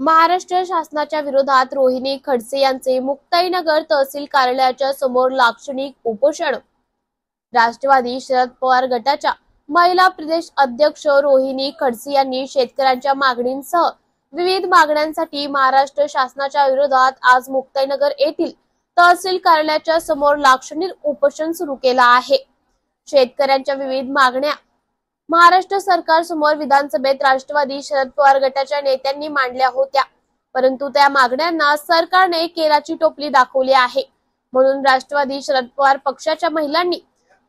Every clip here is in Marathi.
महाराष्ट्र शासनाच्या विरोधात रोहिणी खडसे यांचे मुक्ताईनगर तहसील कार्यालयाच्या समोर लाक्षणिक उपोषण। राष्ट्रवादी शरद पवार गटाच्या महिला प्रदेश अध्यक्ष रोहिणी खडसे यांनी शेतकऱ्यांच्या मागणींसह विविध मागण्यांसाठी महाराष्ट्र शासनाच्या विरोधात आज मुक्ताईनगर येथील तहसील कार्यालयाच्या समोर लाक्षणिक उपोषण सुरू केला आहे। शेतकऱ्यांच्या विविध मागण्या महाराष्ट्र सरकार समोर विधानसभेत राष्ट्रवादी शरद पवार गटाच्या नेत्यांनी मांडल्या होत्या, परंतु त्या मागण्यांना सरकारने केराची टोपली दाखवली आहे। म्हणून राष्ट्रवादी शरद पवार पक्षाच्या महिलांनी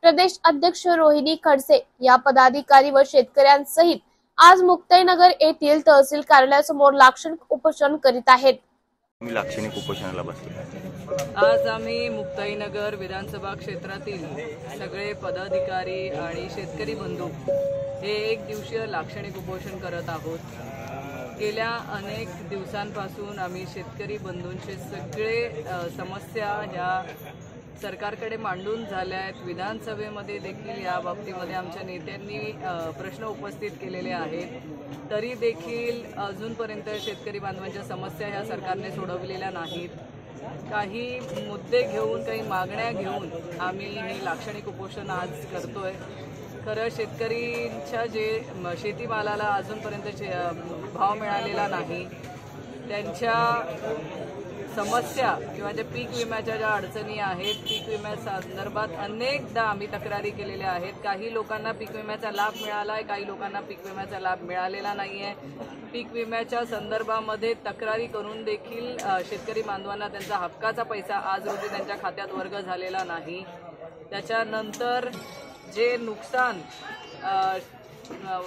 प्रदेश अध्यक्ष रोहिणी खडसे या पदाधिकारी व शेतकऱ्यांसहित आज मुक्ताईनगर येथील तहसील कार्यालयासमोर लाक्षणिक उपोषण करीत आहेत। लाक्षणिक उपोषणाला बसले। आज आम्ही मुक्ताईनगर विधानसभा क्षेत्रातील सगळे पदाधिकारी आणि शेतकरी बंधू हे एक दिवसीय लाक्षणिक उपोषण करत आहोत। गेल्या अनेक दिवसांपासून आम्ही शेतकरी बंधूंचे सगळे समस्या ह्या सरकारकडे मांडून झाल्या आहेत। विधानसभेमध्ये देखील या बाबतीमध्ये आमच्या नेत्यांनी प्रश्न उपस्थित केलेले आहेत, तरी देखील अजूनपर्यंत शेतकरी बांधवांच्या समस्या ह्या सरकारने सोडवलेल्या नाहीत। काही मुद्दे घेऊन, काही मागण्या घेऊन आम्ही हे लाक्षणिक उपोषण आज करतोय। खरं शेतकरींच्या जे शेतीमालाला अजूनपर्यंत भाव मिळालेला नाही, त्यांच्या समस्या किंवा ज्या पीक विम्याच्या ज्या अडचणी आहेत, पीक विम्यासंदर्भात अनेकदा आम्ही तक्रारी केलेल्या आहेत। काही लोकांना पीक विम्याचा लाभ मिळाला आहे, काही लोकांना पीक विम्याचा लाभ मिळालेला नाही आहे। पीक विम्याच्या संदर्भामध्ये तक्रारी करून देखील शेतकरी बांधवांना त्यांचा हक्काचा पैसा आज रोजी त्यांच्या खात्यात वर्ग झालेला नाही। त्याच्यानंतर जे नुकसान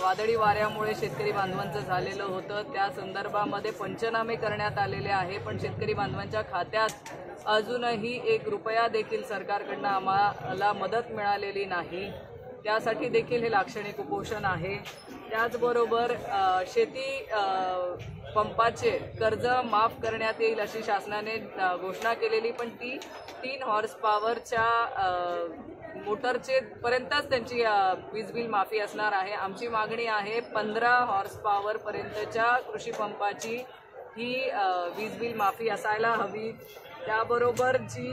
वादळी वाऱ्यामुळे शेतकरी बांधवांचं झालेलं होतं, त्या संदर्भामध्ये पंचनामे करण्यात आलेले आहे, पण शेतकरी बांधवांच्या खात्यात अजूनही 1 रुपया देखील सरकारकडून आम्हाला मदत मिळालेली नाही। त्यासाठी देखील हे लाक्षणिक उपोषण आहे। त्याचबरोबर शेती पंपाचे कर्ज माफ करण्यात येईल अशी शासनाने घोषणा केलेली, पण ती 3 हॉर्स पॉवरच्या मोटरचे पर्यंतच त्यांची वीज बिल माफी असणार आहे। आमची मागणी आहे 15 हॉर्स पॉवर पर्यंतच्या कृषी पंपाची ही वीज बिल माफी असायला हवी। त्याबरोबर जी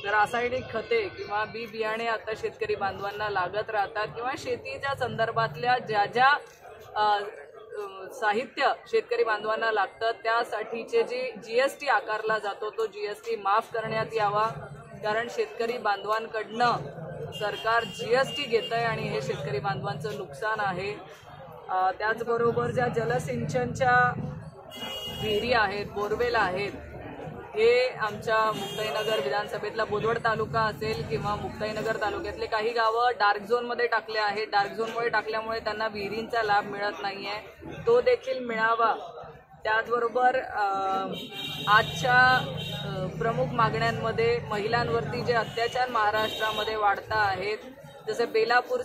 रासायनिक खते किंवा बी बियाणे आता शेतकरी बांधवांना लागत राहतात, किंवा शेतीच्या संदर्भातल्या ज्या साहित्य शेतकरी बांधवांना लागतं त्यासाठीचे जे GST आकारला जातो तो GST माफ करण्यात यावा, कारण शेतकरी बांधवांकडनं सरकार GST घेतंय आणि हे शेतकरी बांधवांचं नुकसान आहे। त्याचबरोबर ज्या जलसिंचनच्या विहिरी आहेत, बोरवेल आहेत, हे आमच्या मुक्ताईनगर विधानसभेतला बोदवड तालुका असेल किंवा मुक्ताईनगर तालुक्यातले काही गावं डार्क झोनमध्ये टाकले आहेत। डार्क झोनमुळे टाकल्यामुळे त्यांना विहिरींचा लाभ मिळत नाही आहे, तो देखील मिळावा। त्याचबरोबर आजच्या प्रमुख मागण्यांमध्ये महिलांवरती जे अत्याचार महाराष्ट्रामध्ये वाढता आहेत, जसे बदलापूर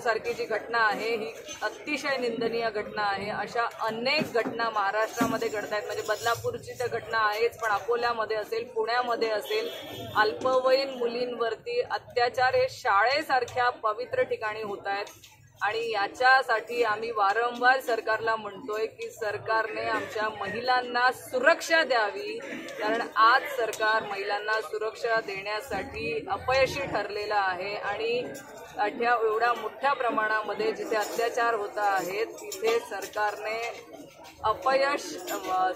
सारखी जी घटना आहे ही अतिशय निंदनीय घटना आहे। अशा अनेक घटना महाराष्ट्रामध्ये घडत आहेत। म्हणजे बदलापूरची तर घटना आहेच, पण अकोल्यामध्ये असेल, पुण्यामध्ये असेल, अल्पवयीन मुलींवरती अत्याचार हे शाळेसारख्या पवित्र ठिकाणी होत आहेत। आणि याच्यासाठी आम्ही वारंवार सरकारला म्हणतोय की सरकारने आमच्या महिलांना सुरक्षा द्यावी, कारण आज सरकार महिलांना सुरक्षा देण्यासाठी अपयशी ठरलेलं आहे। आणि एवढ्या मोठ्या प्रमाणामध्ये जिथे अत्याचार होत आहेत तिथे सरकारने अपयश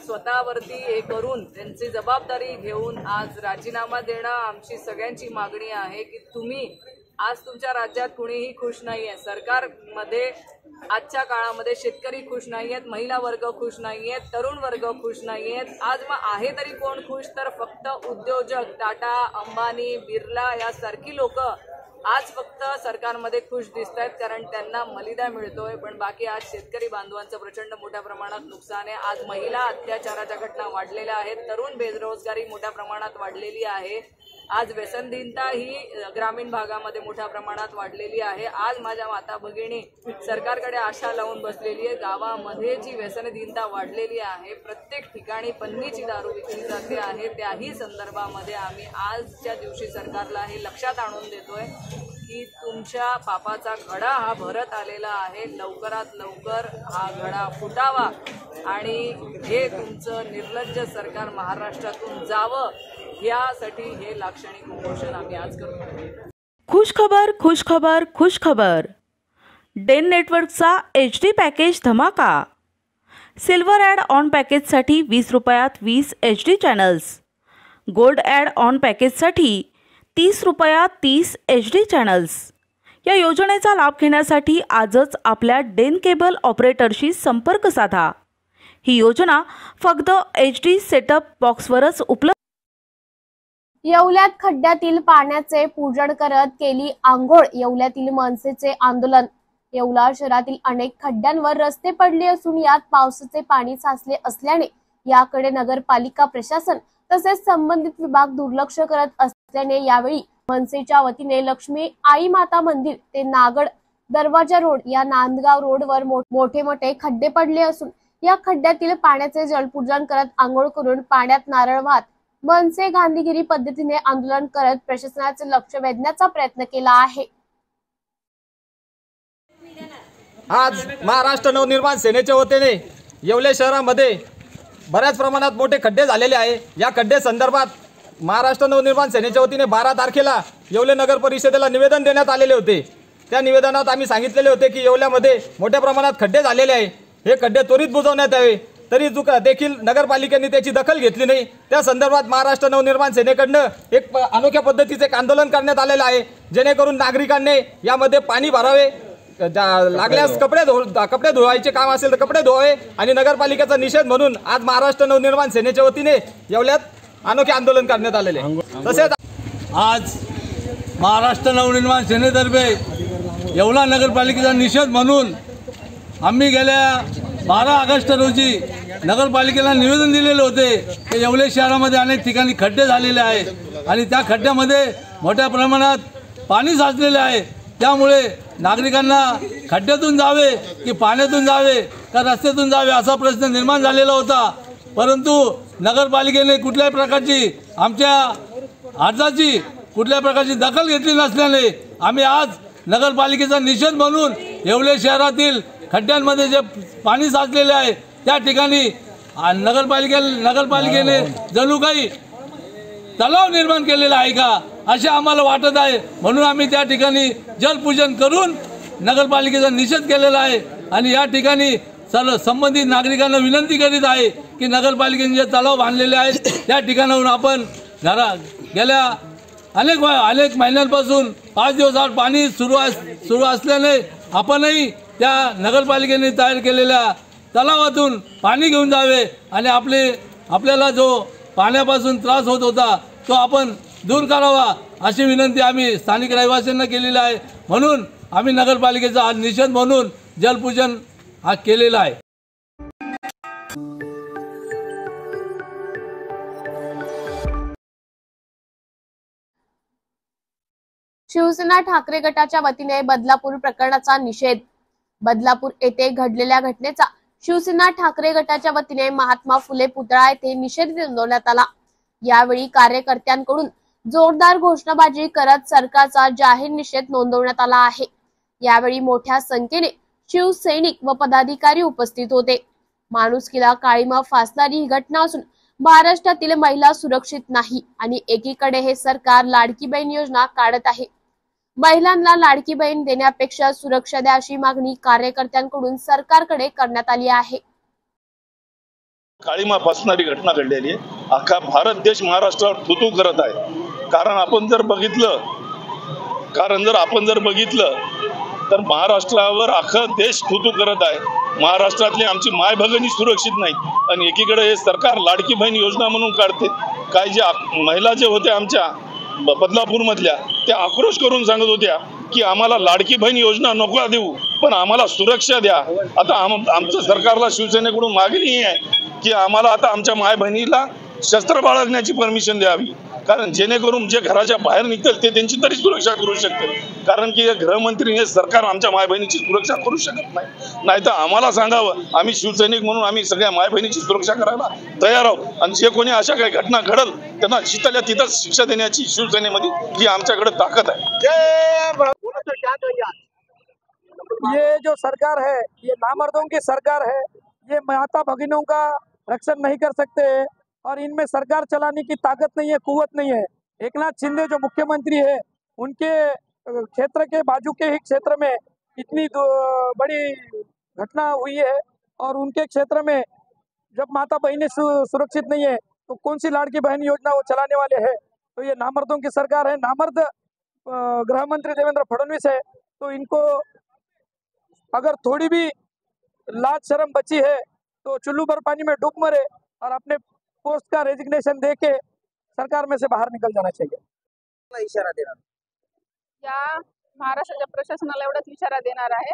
स्वतःवरती हे करून त्यांची जबाबदारी घेऊन आज राजीनामा देणं आमची सगळ्यांची मागणी आहे। की तुम्ही आज तुमच्या राज्यात कुणीही खुश नाही आहे, सरकारमध्ये आजच्या काळामध्ये शेतकरी खुश नाही आहेत, महिला वर्ग खुश नाही आहेत, तरुण वर्ग खुश नाही आहेत। आज मग आहे तरी कोण खुश, तर फक्त उद्योजक टाटा, अंबानी, बिर्ला यासारखी लोक आज फक्त सरकारमध्ये खुश दिसत आहेत, कारण त्यांना मलिदा मिळतोय। पण बाकी आज शेतकरी बांधवांचं प्रचंड मोठ्या प्रमाणात नुकसान आहे। आज महिला अत्याचाराच्या घटना वाढलेल्या आहेत, तरुण बेरोजगारी मोठ्या प्रमाणात वाढलेली आहे, आज व्यसनहीनता ही ग्रामीण भागामध्ये मोठ्या प्रमाणात वाढलेली आहे। आज माझ्या माता भगिनी सरकारकडे आशा लावून बसलेली आहे। गावामध्ये जी व्यसनहीनता वाढलेली आहे, प्रत्येक ठिकाणी पन्नीची दारू विकली जाते आहे, त्याही संदर्भामध्ये आम्ही आजच्या दिवशी सरकारला हे लक्षात आणून देतोय की तुमच्या पापाचा घडा हा भरत आलेला आहे, लवकरात लवकर हा घडा फुटावा आणि हे तुमचं निर्लज्ज सरकार महाराष्ट्रातून जावं, यासाठी हे लाक्षणिक उपोषण आम्ही आज करतो. खुश खबर, खुश खबर, खुश खबर. डेन नेटवर्कचा HD पॅकेज धमाका. सिल्वर ॲड ऑन पॅकेजसाठी 20 रुपयात 20 HD channels. Gold add on पॅकेजसाठी 30 रुपयात 30 HD चॅनल्स. या योजनेचा लाभ घेण्यासाठी आजच आपल्या डेन केबल ऑपरेटरशी संपर्क साधा. ही योजना फक्त HD सेटअप बॉक्सवरच उपलब्ध. येवल्यात खड्ड्यातील पाण्याचे पूजन करत केली आंघोळ. येवल्यातील मनसेचे आंदोलन. येवला शहरातील अनेक खड्ड्यांवर रस्ते पडले असून यात पावसाचे पाणी साचले असल्याने याकडे नगरपालिका प्रशासन तसेच संबंधित विभाग दुर्लक्ष करत असल्याने यावेळी मनसेच्या वतीने लक्ष्मी आई माता मंदिर ते नागड दरवाजा रोड या नांदगाव रोडवर मोठे मोठे खड्डे पडले असून या खड्ड्यातील पाण्याचे जलपूजन करत आंघोळ करून पाण्यात नारळ वाहत मनसे गांधीगिरी पद्धतीने आंदोलन करत प्रशासनाचे लक्ष वेधण्याचा प्रयत्न केला आहे. आज महाराष्ट्र नवनिर्माण सेनेच्या वतीने येवले शहरामध्ये बऱ्याच प्रमाणात मोठे खड्डे झालेले आहे. या खड्डे संदर्भात महाराष्ट्र नवनिर्माण सेनेच्या वतीने 12 तारखेला येवले नगर परिषदेला निवेदन देण्यात आलेले होते. त्या निवेदनात आम्ही सांगितलेले होते की येवल्यामध्ये मोठ्या प्रमाणात खड्डे झालेले आहे, हे खड्डे त्वरित बुजवण्यात यावे. तरी देखील नगरपालिकेने त्याची दखल घेतली नाही. त्या संदर्भात महाराष्ट्र नवनिर्माण सेनेकडनं एक अनोख्या पद्धतीचे एक आंदोलन करण्यात आलेलं आहे, जेणेकरून नागरिकांनी यामध्ये पाणी भरावे, लागल्यास कपडे धुवायचे काम असेल तर कपडे धुवावे आणि नगरपालिकेचा निषेध म्हणून आज महाराष्ट्र नवनिर्माण सेनेच्या वतीने येवल्यात अनोखे आंदोलन करण्यात आलेले. तसेच आज महाराष्ट्र नवनिर्माण सेनेतर्फे येवला नगरपालिकेचा निषेध म्हणून आम्ही गेल्या 12 ऑगस्ट रोजी नगरपालिकेला निवेदन दिलेले होते की येवले शहरामध्ये अनेक ठिकाणी खड्डे झालेले आहे आणि त्या खड्ड्यामध्ये मोठ्या प्रमाणात पाणी साचलेले आहे. त्यामुळे नागरिकांना खड्ड्यातून जावे की पाण्यातून जावे का रस्त्यातून जावे असा प्रश्न निर्माण झालेला होता. परंतु नगरपालिकेने कुठल्याही प्रकारची आमच्या अर्जाची कुठल्याही प्रकारची दखल घेतली नसल्याने आम्ही आज नगरपालिकेचा निषेध म्हणून येवले शहरातील खड्ड्यांमध्ये जे पाणी साचलेले आहे त्या ठिकाणी नगरपालिकेने जणू काही तलाव निर्माण केलेला आहे का असे आम्हाला वाटत आहे. म्हणून आम्ही त्या ठिकाणी जलपूजन करून नगरपालिकेचा निषेध केलेला आहे आणि या ठिकाणी सर्व संबंधित नागरिकांना विनंती करीत आहे की नगरपालिकेने जे तलाव बांधलेले आहेत त्या ठिकाणाहून आपण गेल्या अनेक महिन्यांपासून 5 दिवसात पाणी सुरू असल्याने आपणही त्या नगरपालिकेने तयार केलेल्या तलावातून पाणी घेऊन जावे आणि आपल्याला जो पाण्यापासून त्रास होत होता तो आपण दूर करावा अशी विनंती आम्ही स्थानिक रहिवाशांना केलेली आहे. म्हणून आम्ही नगरपालिकेचा आज निषेध म्हणून जलपूजन हा केलेला आहे. शिवसेना ठाकरे गटाच्या वतीने बदलापूर प्रकरणाचा निषेध. बदलापूर येथे घडलेल्या घटनेचा शिवसेना ठाकरे गटाच्या वतीने महात्मा फुले पुतळा येथे निषेध नोंदवण्यात आला. यावेळी कार्यकर्त्यांकडून जोरदार घोषणाबाजी करत सरकारचा जाहीर निषेध नोंदवण्यात आला आहे. यावेळी मोठ्या संख्येने शिवसैनिक व पदाधिकारी उपस्थित होते. माणुसकीला काळीमा फासणारी ही घटना असून महाराष्ट्रातील महिला सुरक्षित नाही आणि एकीकडे हे सरकार लाडकी बहीण योजना काढत आहे. महिलांना लाडकी बहीण देण्यापेक्षा सुरक्षा द्या अशी मागणी कार्यकर्त्यांकडून सरकारकडे करण्यात आली आहे. काळीमा फासणारी घटना घडलेली आहे. अख्खा भारत देश महाराष्ट्रावर थुतू करत आहे. कारण आपण जर बघितलं तर महाराष्ट्रावर अख्खा देश थुतू करत आहे. महाराष्ट्रातली आमची माय भगिनी सुरक्षित नाहीत आणि एकीकडे हे सरकार लाडकी बहीण योजना म्हणून काढते. काही ज्या महिला जे होत्या आमच्या बदलापूर मधल्या त्या आक्रोश करून सांगत होत्या की आम्हाला लाडकी बहीण योजना नको देऊ पण आम्हाला सुरक्षा द्या. आता आमच्या सरकारला शिवसेनेकडून मागणी आहे की आम्हाला आता आमच्या माय बहिणीला शस्त्र बाळगण्याची परमिशन द्यावी. कारण जेणेकरून जे घराच्या बाहेर निघतील ते त्यांची तरी सुरक्षा करू शकतील. कारण की गृहमंत्री हे सरकार आमच्या माय बहिणीची सुरक्षा करू शकत नाही. नाही तर आम्हाला सांगावं, आम्ही शिवसैनिक म्हणून आम्ही सगळ्या माय बहिणीची सुरक्षा करायला तयार आहोत आणि जे कोणी अशा काही घटना घडल त्यांना तिथल्या तिथंच शिक्षा देण्याची शिवसेनेमध्ये ही आमच्याकडे ताकद आहे. क्या कहिए आज? ये जो सरकार है ये नामर्दों की सरकार है। ये माता भगिनों का रक्षण नहीं कर सकते और इनमें सरकार चलाने की ताकत नहीं है, कुवत नहीं है। एकनाथ शिंदे जो मुख्यमंत्री है उनके क्षेत्र के बाजू के ही क्षेत्र में इतनी बड़ी घटना हुई है और उनके क्षेत्र में जब माता बहनें सुरक्षित नहीं है तो कौन सी लाड़की बहन योजना वो चलाने वाले हैं। तो ये नामर्दों की सरकार है। नामर्द गृह मंत्री देवेंद्र फडणवीस है। तो इनको अगर थोड़ी भी लाज शर्म बची है तो चुल्लू भर पानी में डूब मरे और अपने पोस्ट का रेजिग्नेशन दे के सरकार में से बाहर निकल जाना चाहिए। इशारा देणार या महाराष्ट्राच्या प्रशासनाला एवढाच इशारा देणार आहे।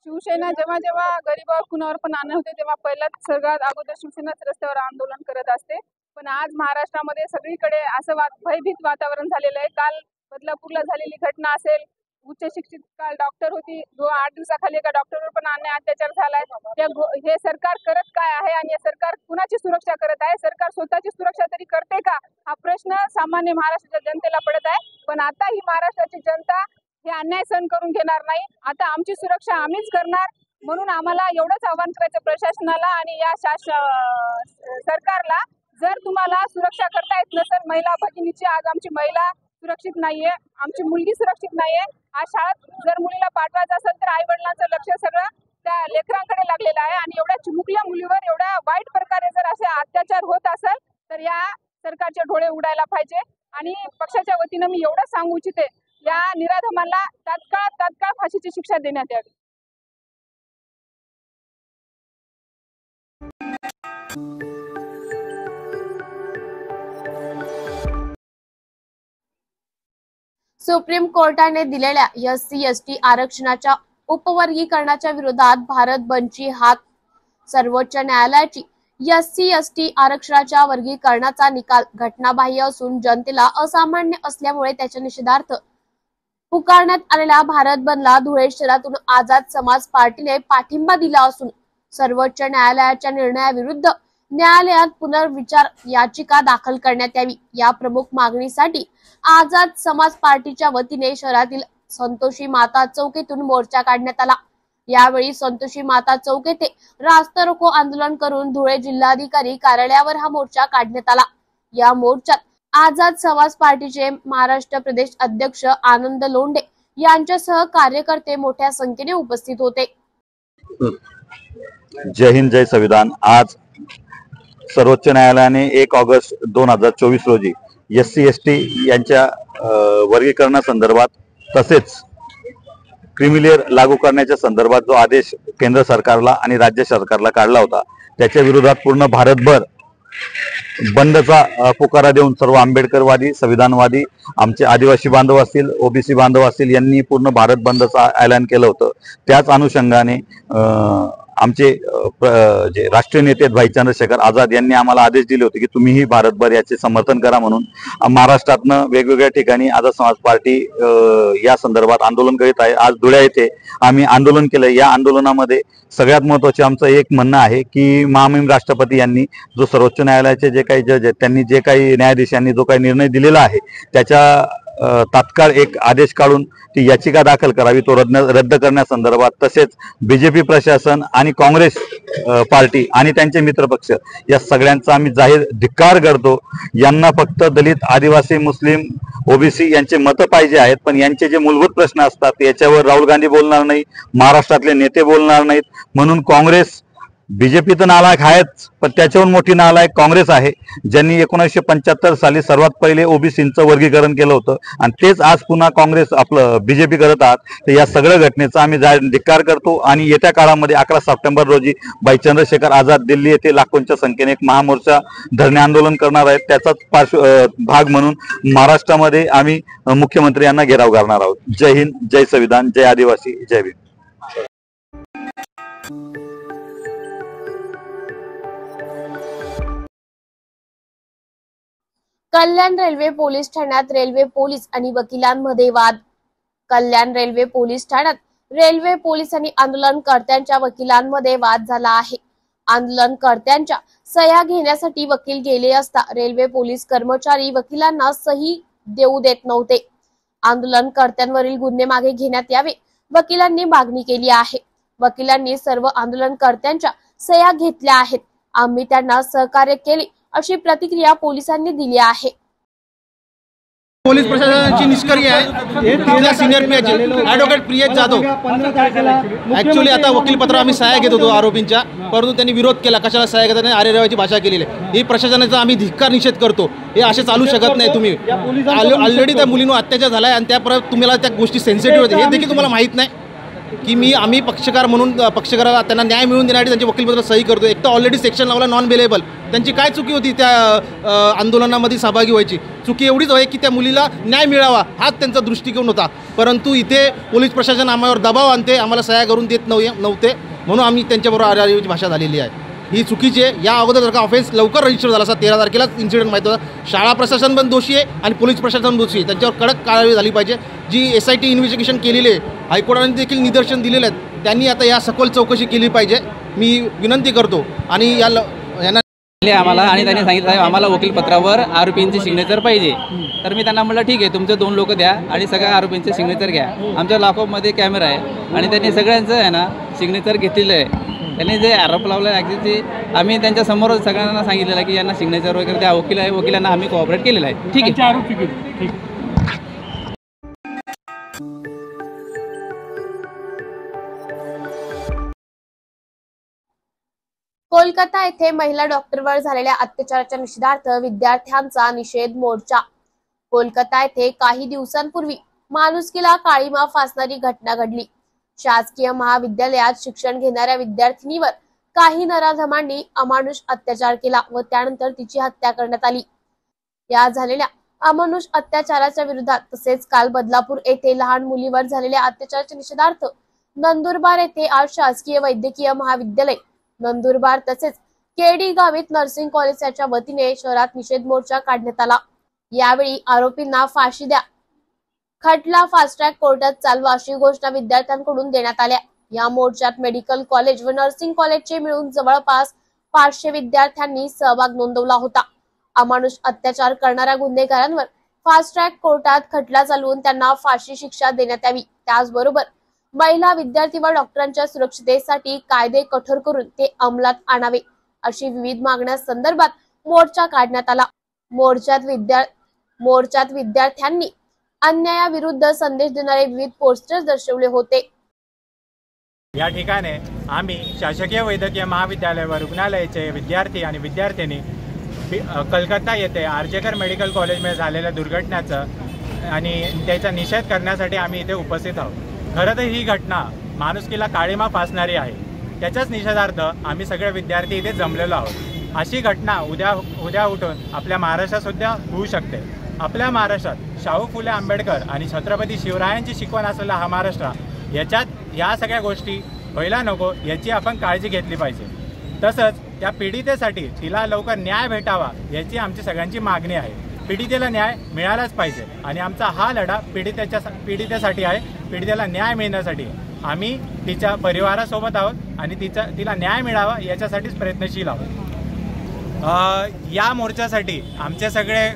शिवसेना जेव्हा जेव्हा गरीबावर कुणावर पण अन्याय होते तेव्हा पहिल्याच सगळ्यात अगोदर शिवसेनाच रस्त्यावर आंदोलन करत असते। पण आज महाराष्ट्रामध्ये सगळीकडे असं भयभीत वातावरण झालेलं आहे। काल बदलापूरला झालेली घटना असेल, उच्च शिक्षित काल डॉक्टर होती, 8 दिवसाखाली एका डॉक्टरवर पण अन्याय अत्याचार झालाय। हे सरकार करत काय आहे आणि हे सरकार कुणाची सुरक्षा करत आहे? सरकार स्वतःची सुरक्षा तरी करते का? हा प्रश्न सामान्य महाराष्ट्राच्या जनतेला पडत आहे। पण आता ही महाराष्ट्राची जनता हे अन्याय सहन करून घेणार नाही। आता आमची सुरक्षा आम्हीच करणार। म्हणून आम्हाला एवढंच आवाहन करायचं प्रशासनाला आणि या सरकारला, जर तुम्हाला सुरक्षा करता येत नसेल महिला भगिनीची, आज आमची महिला सुरक्षित नाहीये, आमची मुलगी सुरक्षित नाहीये। आज शाळेत जर मुलीला पाठवायचं असेल तर आई वडिलांचं लक्ष सगळं त्या लेकरांकडे लागलेलं आहे आणि एवढ्या चिमुकल्या मुलीवर एवढ्या वाईट प्रकारे जर असे अत्याचार होत असेल तर या सरकारचे डोळे उडायला पाहिजे। आणि पक्षाच्या वतीनं मी एवढं सांगू इच्छिते, या निराधमांना तात्काळ फाशीची शिक्षा देण्यात यावी। सुप्रीम कोर्टाने दिलेल्या SC/ST आरक्षणाच्या उपवर्गीकरणाच्या विरोधात भारत बंदची हाक। सर्वोच्च न्यायालयाची SC/ST आरक्षणाच्या वर्गीकरणाचा निकाल घटनाबाह्य असून जनतेला असामान्य असल्यामुळे त्याच्या निषेधार्थ पुकारण्यात आलेल्या भारत बंदला धुळे शहरातून आझाद समाज पार्टीने पाठिंबा दिला असून सर्वोच्च न्यायालयाच्या निर्णयाविरुद्ध न्यायालयात पुनर्विचार याचिका दाखल करण्यात यावी या प्रमुख मागणीसाठी आझाद समाज पार्टीच्या वतीने शहरातील संतोषी माता चौक येथून मोर्चा काढण्यात आला। यावेळी संतोषी माता चौक येथे रास्ता रोको आंदोलन करून धुळे जिल्हाधिकारी कार्यालयावर हा मोर्चा काढण्यात आला। या मोर्चात आझाद समाज पार्टीचे महाराष्ट्र प्रदेश अध्यक्ष आनंद लोंढे यांच्यासह कार्यकर्ते मोठ्या संख्येने उपस्थित होते। जय हिंद, जय संविधान। आज सर्वोच्च न्यायालयाने 1 ऑगस्ट 2024 रोजी SC/ST यांच्या वर्गीकरणासंदर्भात तसेच क्रिमिलेअर लागू करण्याच्या संदर्भात जो आदेश केंद्र सरकारला आणि राज्य सरकारला काढला होता त्याच्या विरोधात पूर्ण भारतभर बंदचा पुकारा देऊन सर्व आंबेडकरवादी, संविधानवादी, आमचे आदिवासी बांधव असतील, OBC बांधव असतील यांनी पूर्ण भारत बंदचा ऐलान केलं होतं। त्याच अनुषंगाने आमचे जे राष्ट्रीय नेते भाई चंद्रशेखर आझाद यांनी आम्हाला आदेश दिले होते की तुम्हीही भारतभर याचे समर्थन करा म्हणून। महाराष्ट्रातनं वेगवेगळ्या ठिकाणी आझाद समाज पार्टी या संदर्भात आंदोलन करीत आहे। आज धुळे येथे आम्ही आंदोलन केलं। या आंदोलनामध्ये सगळ्यात महत्त्वाचे आमचं एक म्हणणं आहे की महामहिम राष्ट्रपती यांनी जो सर्वोच्च न्यायालयाचे जे काही जज आहेत त्यांनी जे काही न्यायाधीशांनी जो काही निर्णय दिलेला आहे त्याच्या तात्काळ एक आदेश काढून ती याचिका दाखल करावी, तो रद्द करण्यासंदर्भात। तसेच BJP प्रशासन आणि काँग्रेस पार्टी आणि त्यांचे मित्रपक्ष या सगळ्यांचा आम्ही जाहीर धिक्कार करतो। यांना फक्त दलित, आदिवासी, मुस्लिम, OBC यांचे मतं पाहिजे आहेत, पण यांचे जे मूलभूत प्रश्न असतात याच्यावर राहुल गांधी बोलणार नाही, महाराष्ट्रातले नेते बोलणार नाहीत। म्हणून काँग्रेस, BJP तर नालायक आहेच, पण त्याच्याहून मोठी नालायक काँग्रेस आहे, ज्यांनी 1975 साली सर्वात पहिले OBCंचं वर्गीकरण केलं होतं आणि तेच आज पुन्हा काँग्रेस आपलं BJP करत आहात। तर या सगळ्या घटनेचा आम्ही जाहीर धिक्कार करतो आणि येत्या काळामध्ये 11 सप्टेंबर रोजी भाई चंद्रशेखर आझाद दिल्ली येथे लाखोंच्या संख्येने एक महामोर्चा धरणे आंदोलन करणार आहेत। त्याचाच भाग म्हणून महाराष्ट्रामध्ये आम्ही मुख्यमंत्री यांना घेराव करणार आहोत। जय हिंद, जय संविधान, जय आदिवासी, जय भीम। कल्याण रेल्वे पोलीस ठाण्यात रेल्वे पोलीस आणि वकिलांमध्ये वाद। कल्याण रेल्वे पोलीस ठाण्यात रेल्वे पोलीस आणि आंदोलनकर्त्यांच्या वकिलांमध्ये वाद झाला आहे। आंदोलनकर्त्यांच्या सह्या घेण्यासाठी वकील गेले असता रेल्वे पोलीस कर्मचारी वकिलांना सही देऊ देत नव्हते। आंदोलनकर्त्यांवरील गुन्हे मागे घेण्यात यावे वकिलांनी मागणी केली आहे। वकिलांनी सर्व आंदोलनकर्त्यांच्या सह्या घेतल्या आहेत। आम्ही त्यांना सहकार्य केले अशी प्रतिक्रिया पोलिसांनी दिली आहे। पोलीस प्रशासनाची निष्क्रिय आहे। तिथल्या senior pH advocate Priyesh Jadhav actually आता वकीलपत्र आम्ही सह्या घेत होतो आरोपींच्या, परंतु त्यांनी विरोध केला। कशाला सह्या घेतात आणि आरेरावाची भाषा केलेली आहे। ही प्रशासनाचा आम्ही धिक्कार निषेध करतो। हे असे चालू शकत नाही। तुम्ही ऑलरेडी त्या मुलींवर अत्याचार झाला आहे आणि त्या परत तुम्हाला त्या गोष्टी सेन्सिटिव्ह होते हे देखील तुम्हाला माहीत नाही की आम्ही पक्षकार म्हणून पक्षकाराला त्यांना न्याय मिळवून देण्यासाठी त्यांचे वकीलपत्र सही करतो। एक तर ऑलरेडी सेक्शन लावला नॉन बेलेबल। त्यांची काय चुकी होती त्या आंदोलनामध्ये सहभागी व्हायची? चुकी एवढीच आहे की त्या मुलीला न्याय मिळावा हाच त्यांचा दृष्टिकोन होता, परंतु इथे पोलीस प्रशासन आम्हावर दबाव आणते, आम्हाला सह्या करून देत नव्हते, म्हणून आम्ही त्यांच्याबरोबर आरेरावाची भाषा झालेली आहे। ही चुकीची आहे। या अगोदर जर का ऑफेन्स लवकर रजिस्टर झाला असता, 13 तारखेलाच इन्सिडेंट माहीत होता, शाळा प्रशासन पण दोषी आहे आणि पोलीस प्रशासन दोषी आहे। त्यांच्यावर कडक कारवाई झाली पाहिजे। जी SIT इन्व्हेस्टिगेशन केलेली आहे, हायकोर्टाने देखील निदर्शन दिलेले आहेत, त्यांनी आता या सखोल चौकशी केली पाहिजे, मी विनंती करतो। आणि यांना आम्हाला आणि त्यांनी सांगितलं आम्हाला वकीलपत्रावर आरोपींची सिग्नेचर पाहिजे, तर मी त्यांना म्हटलं ठीक आहे, तुमचे 2 लोक द्या आणि सगळ्या आरोपींचे सिग्नेचर घ्या। आमच्या लॉकअपमध्ये कॅमेरा आहे आणि त्यांनी सगळ्यांचं आहे ना सिग्नेचर घेतलेलं आहे। त्यांनी जे आरोप लावले ॲक्च्युअली आम्ही त्यांच्या समोर सगळ्यांना सांगितलेलं की यांना सिग्नेचर वगैरे द्या, वकील आहे, वकिलांना आम्ही कोऑपरेट केलेलं आहे। ठीक आहे। कोलकाता येथे महिला डॉक्टरवर झालेल्या अत्याचाराच्या निषेधार्थ विद्यार्थ्यांचा निषेध मोर्चा। कोलकाता येथे काही दिवसांपूर्वी माणुसकीला काळीमा फासणारी घटना घडली। शासकीय महाविद्यालयात शिक्षण घेणाऱ्या विद्यार्थिनीवर काही नराधमांनी अमानुष अत्याचार केला व त्यानंतर तिची हत्या करण्यात आली। या झालेल्या अमानुष अत्याचाराच्या विरोधात तसेच काल बदलापूर येथे लहान मुलीवर झालेल्या अत्याचाराच्या निषेधार्थ नंदुरबार येथे आज शासकीय वैद्यकीय महाविद्यालय नंदुरबार तसेच केडी गावित नर्सिंग कॉलेज यांच्या वतीने शहरात निषेध मोर्चा काढण्यात आला। यावेळी आरोपींना फाशी द्या, खटला फास्ट ट्रॅक कोर्टात चालवा अशी घोषणा विद्यार्थ्यांकडून देण्यात आल्या। या मोर्चात मेडिकल कॉलेज व नर्सिंग कॉलेजचे मिळून जवळपास 500 विद्यार्थ्यांनी सहभाग नोंदवला होता। अमानुष अत्याचार करणाऱ्या गुन्हेगारांवर फास्ट ट्रॅक कोर्टात खटला चालवून त्यांना फाशी शिक्षा देण्यात यावी। त्याचबरोबर महिला विद्यार्थी व डॉक्टरांच्या सुरक्षितेसाठी कायदे कठोर करून ते अंमलात आणावे अशी विविध मागण्या संदर्भात मोर्चा काढण्यात आला। मोर्चात विद्यार्थ्यांनी अन्यायाविरुद्ध संदेश देणारे विविध पोस्टर्स दर्शवले होते। या ठिकाणी आम्ही शासकीय वैद्यकीय महाविद्यालय व रुग्णालयाचे विद्यार्थी आणि विद्यार्थिनी कलकत्ता येथे आर्जेकर मेडिकल कॉलेजमध्ये झालेल्या दुर्घटनेचा आणि त्याचा निषेध करण्यासाठी आम्ही इथे उपस्थित आहोत। खरं तर ही घटना माणुसकीला काळीमा फासणारी आहे, त्याच्याच निषेधार्थ आम्ही सगळे विद्यार्थी इथे जमलेलो आहोत। अशी घटना उद्या उठून आपल्या महाराष्ट्रात सुद्धा होऊ शकते। आपल्या महाराष्ट्रात शाहू फुले आंबेडकर आणि छत्रपती शिवरायांची शिकवण असलेला हा महाराष्ट्र, याच्यात या सगळ्या गोष्टी व्हायला नको याची आपण काळजी घेतली पाहिजे। तसंच त्या पीडितेसाठी तिला लवकर न्याय भेटावा याची आमची सगळ्यांची मागणी आहे। पीडितेला न्याय मिळालाच पाहिजे आणि आमचा हा लढा पीडितेसाठी आहे, पीडितेला न्याय मिळण्यासाठी। आम्ही तिच्या परिवारासोबत आहोत आणि तिला न्याय मिळावा याच्यासाठीच प्रयत्नशील आहोत। या मोर्चासाठी आमचे सगळे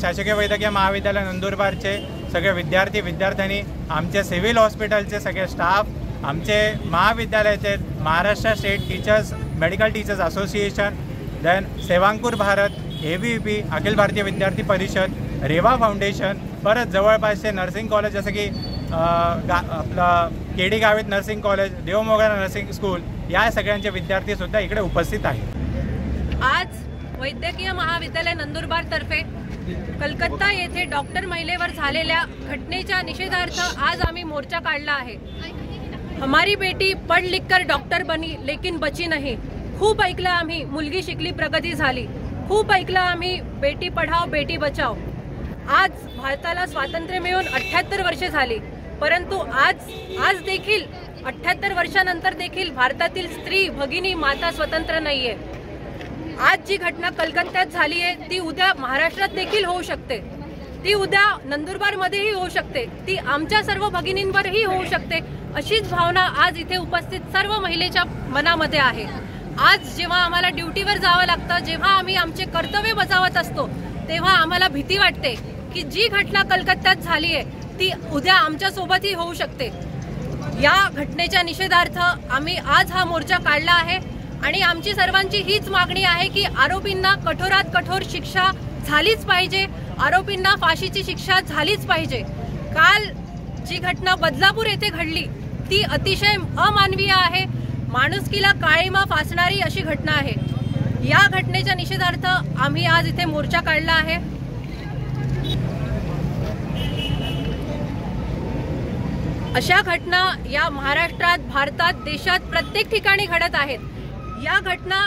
शासकीय वैद्यकीय महाविद्यालय नंदुरबारचे सगळे विद्यार्थ्यांनी, आमचे सिव्हिल हॉस्पिटलचे सगळे स्टाफ, आमचे महाविद्यालयाचे Maharashtra state teachers medical teachers association, then Sevankur Bharat, ABVP Akhil Bharatiya Vidyarthi परिषद, रेवा फाउंडेशन, परत जवळपासचे नर्सिंग कॉलेज जसं की आपलं KD Gavit nursing college, Devmogra nursing school, या सगळ्यांचे विद्यार्थी सुद्धा इकडे उपस्थित आहेत। आज वैद्यकीय महाविद्यालय नंदुरबार तर्फे कलकत्ता येथे डॉक्टर महिलेवर झालेल्या घटनेच्या निषेधार्थ आज आम्ही मोर्चा काढला आहे। हमारी बेटी पढ़ लिख कर डॉक्टर बनी लेकिन बची नहीं। खूप ऐकलं आम्ही, मुलगी शिकली प्रगती झाली। खूप ऐकलं आम्ही, बेटी पढाओ बेटी बचाओ। आज भारताला स्वातंत्र्य मिळून 78 वर्षे झाली, परंतु आज देखील 78 वर्षानंतर देखील भारतातील स्त्री भगिनी माता स्वतंत्र नाहीये। आज जी घटना कलकत्त्यात झाली आहे ती उद्या महाराष्ट्रात देखील होऊ शकते, ती उद्या नंदुरबारमध्येही होऊ शकते, ती आमच्या सर्व भगिनींवरही होऊ शकते, अशीच भावना आज इथे उपस्थित सर्व महिलेच्या मनामध्ये आहे। आज जेव्हा आम्हाला ड्युटीवर जावं लागतं, जेव्हा आम्ही आमचे कर्तव्य बजावत असतो, तेव्हा आम्हाला भीती वाटते की जी घटना कलकत्त्यात झाली आहे ती उद्या आमच्या सोबतही होऊ शकते। या घटनेच्या निषेधार्थ आम्ही आज हा मोर्चा काढला आहे आणि आमची सर्वांची हीच मागणी आहे की आरोपींना कठोरात कठोर शिक्षा झालीच पाहिजे, आरोपींना फाशीची शिक्षा झालीच पाहिजे। काल जी घटना बदलापूर येथे घडली ती अतिशय अमानवीय आहे, माणुसकीला काळीमा फासणारी अशी घटना आहे। या घटनेच्या निषेधार्थ आम्ही आज इथे मोर्चा काढला आहे। अशा घटना या महाराष्ट्रात, भारतात, देशात प्रत्येक ठिकाणी घडत आहेत। या घटना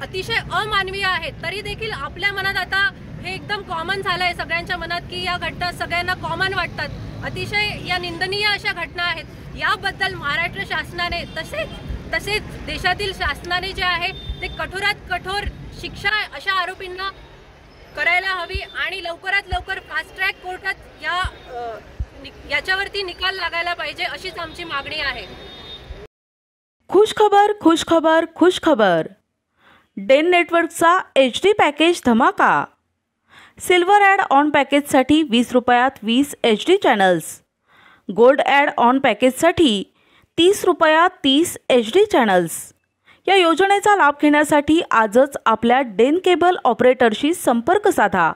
अतिशय अमानवीय आहेत, तरी देखील आपल्या मनात आता हे एकदम कॉमन झालंय सगळ्यांच्या मनात की या घटना सगळ्यांना कॉमन वाटतात। अतिशय या निंदनीय अशा घटना आहेत। याबद्दल महाराष्ट्र शासनाने तसेच देशातील शासनाने जे आहे ते कठोरात कठोर शिक्षा अशा आरोपींना करायला हवी आणि लवकरात लवकर फास्ट ट्रॅक कोर्टात याच्यावरती निकाल लागायला पाहिजे, अशीच आमची मागणी आहे। खुश खबर, खुश खबर, खुश खबर। डेन नेटवर्कचा HD पॅकेज धमाका। सिल्वर ॲड ऑन पॅकेजसाठी 20 रुपयात 20 HD channels, gold add on पॅकेजसाठी 30 रुपयात 30 HD चॅनल्स। या योजनेचा लाभ घेण्यासाठी आजच आपल्या डेन केबल ऑपरेटरशी संपर्क साधा।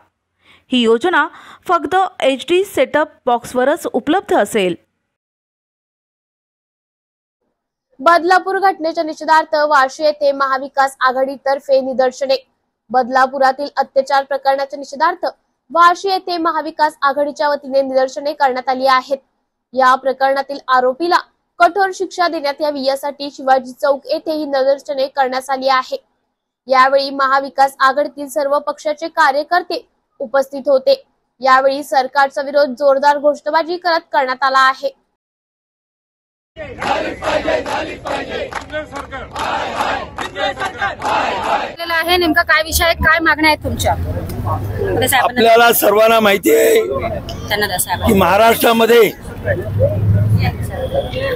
ही योजना फक्त HD सेटअप बॉक्सवरच उपलब्ध असेल। बदलापूर घटनेच्या निषेधार्थ वाशी येथे महाविकास आघाडीतर्फे निदर्शने। बदलापुरातील अत्याचार प्रकरणाच्या निषेधार्थ वाशी येथे महाविकास आघाडीच्या वतीने निदर्शने करण्यात आली आहेत। या प्रकरणातील आरोपीला कठोर शिक्षा देण्यात यावी यासाठी शिवाजी चौक येथे ही निदर्शने करण्यात आली आहे। यावेळी महाविकास आघाडीतील सर्व पक्षाचे कार्यकर्ते उपस्थित होते। यावेळी सरकारचा विरोध जोरदार घोषणाबाजी करण्यात आला आहे। नेमका काय विषय आहे, काय मागण्या आहेत तुमच्या? आपल्याला सर्वांना माहिती आहे की महाराष्ट्रामध्ये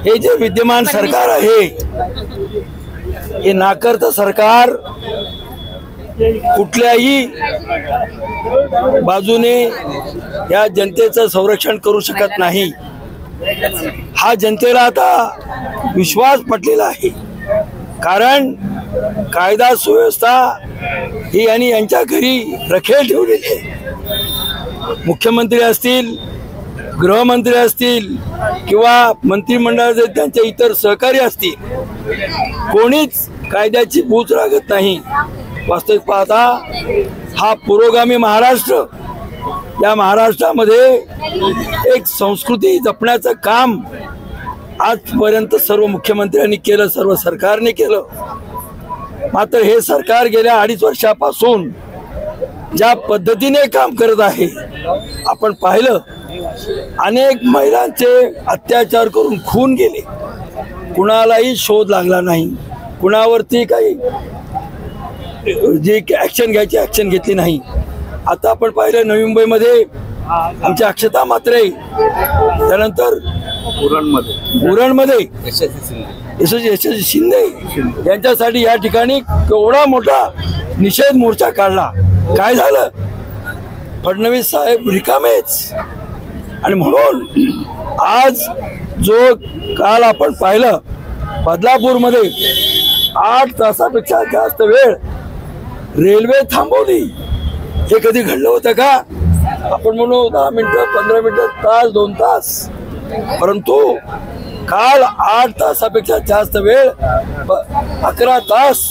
हे जे विद्यमान सरकार आहे हे नाकर्ता सरकार कुठल्याही बाजूने या जनतेचं संरक्षण करू शकत नाही। हा जनतेला आता विश्वास पटलेला आहे, कारण कायदा सुव्यवस्था ही आणि यांच्या घरी रखेल ठेवलेली आहे। मुख्यमंत्री असतील, गृहमंत्री असतील किंवा मंत्रिमंडळाचे त्यांचे इतर सहकारी असतील, कोणीच कायद्याची बूच लागत नाही। वास्तविक पाहता हा पुरोगामी महाराष्ट्र, या महाराष्ट्रामध्ये एक संस्कृती जपण्याचं काम आजपर्यंत सर्व मुख्यमंत्र्यांनी केलं, सर्व सरकारने केलं। मात्र हे सरकार गेल्या 2.5 वर्षापासून ज्या पद्धतीने काम करत आहे, आपण पाहिलं अनेक महिलांचे अत्याचार करून खून गेले, कुणालाही शोध लागला नाही, कुणावरती काही जी ऍक्शन घ्यायची ऍक्शन घेतली नाही। आता आपण पाहिलं नवी मुंबईमध्ये आमच्या अक्षता म्हात्रे, त्यानंतर उरणमध्ये यशस्वी शिंदे यांच्यासाठी या ठिकाणी केवढा मोठा निषेध मोर्चा काढला। काय झालं? फडणवीस साहेब रिकामेच। आणि म्हणून आज जो काल आपण पाहिलं बदलापूरमध्ये 8 तासापेक्षा जास्त वेळ रेल्वे थांबवली, हे कधी घडलं होतं का? आपण म्हणू 10 मिनिटं, 15 मिनिटं, तास, 2 तास, परंतु काल 8 तासापेक्षा जास्त वेळ 11 तास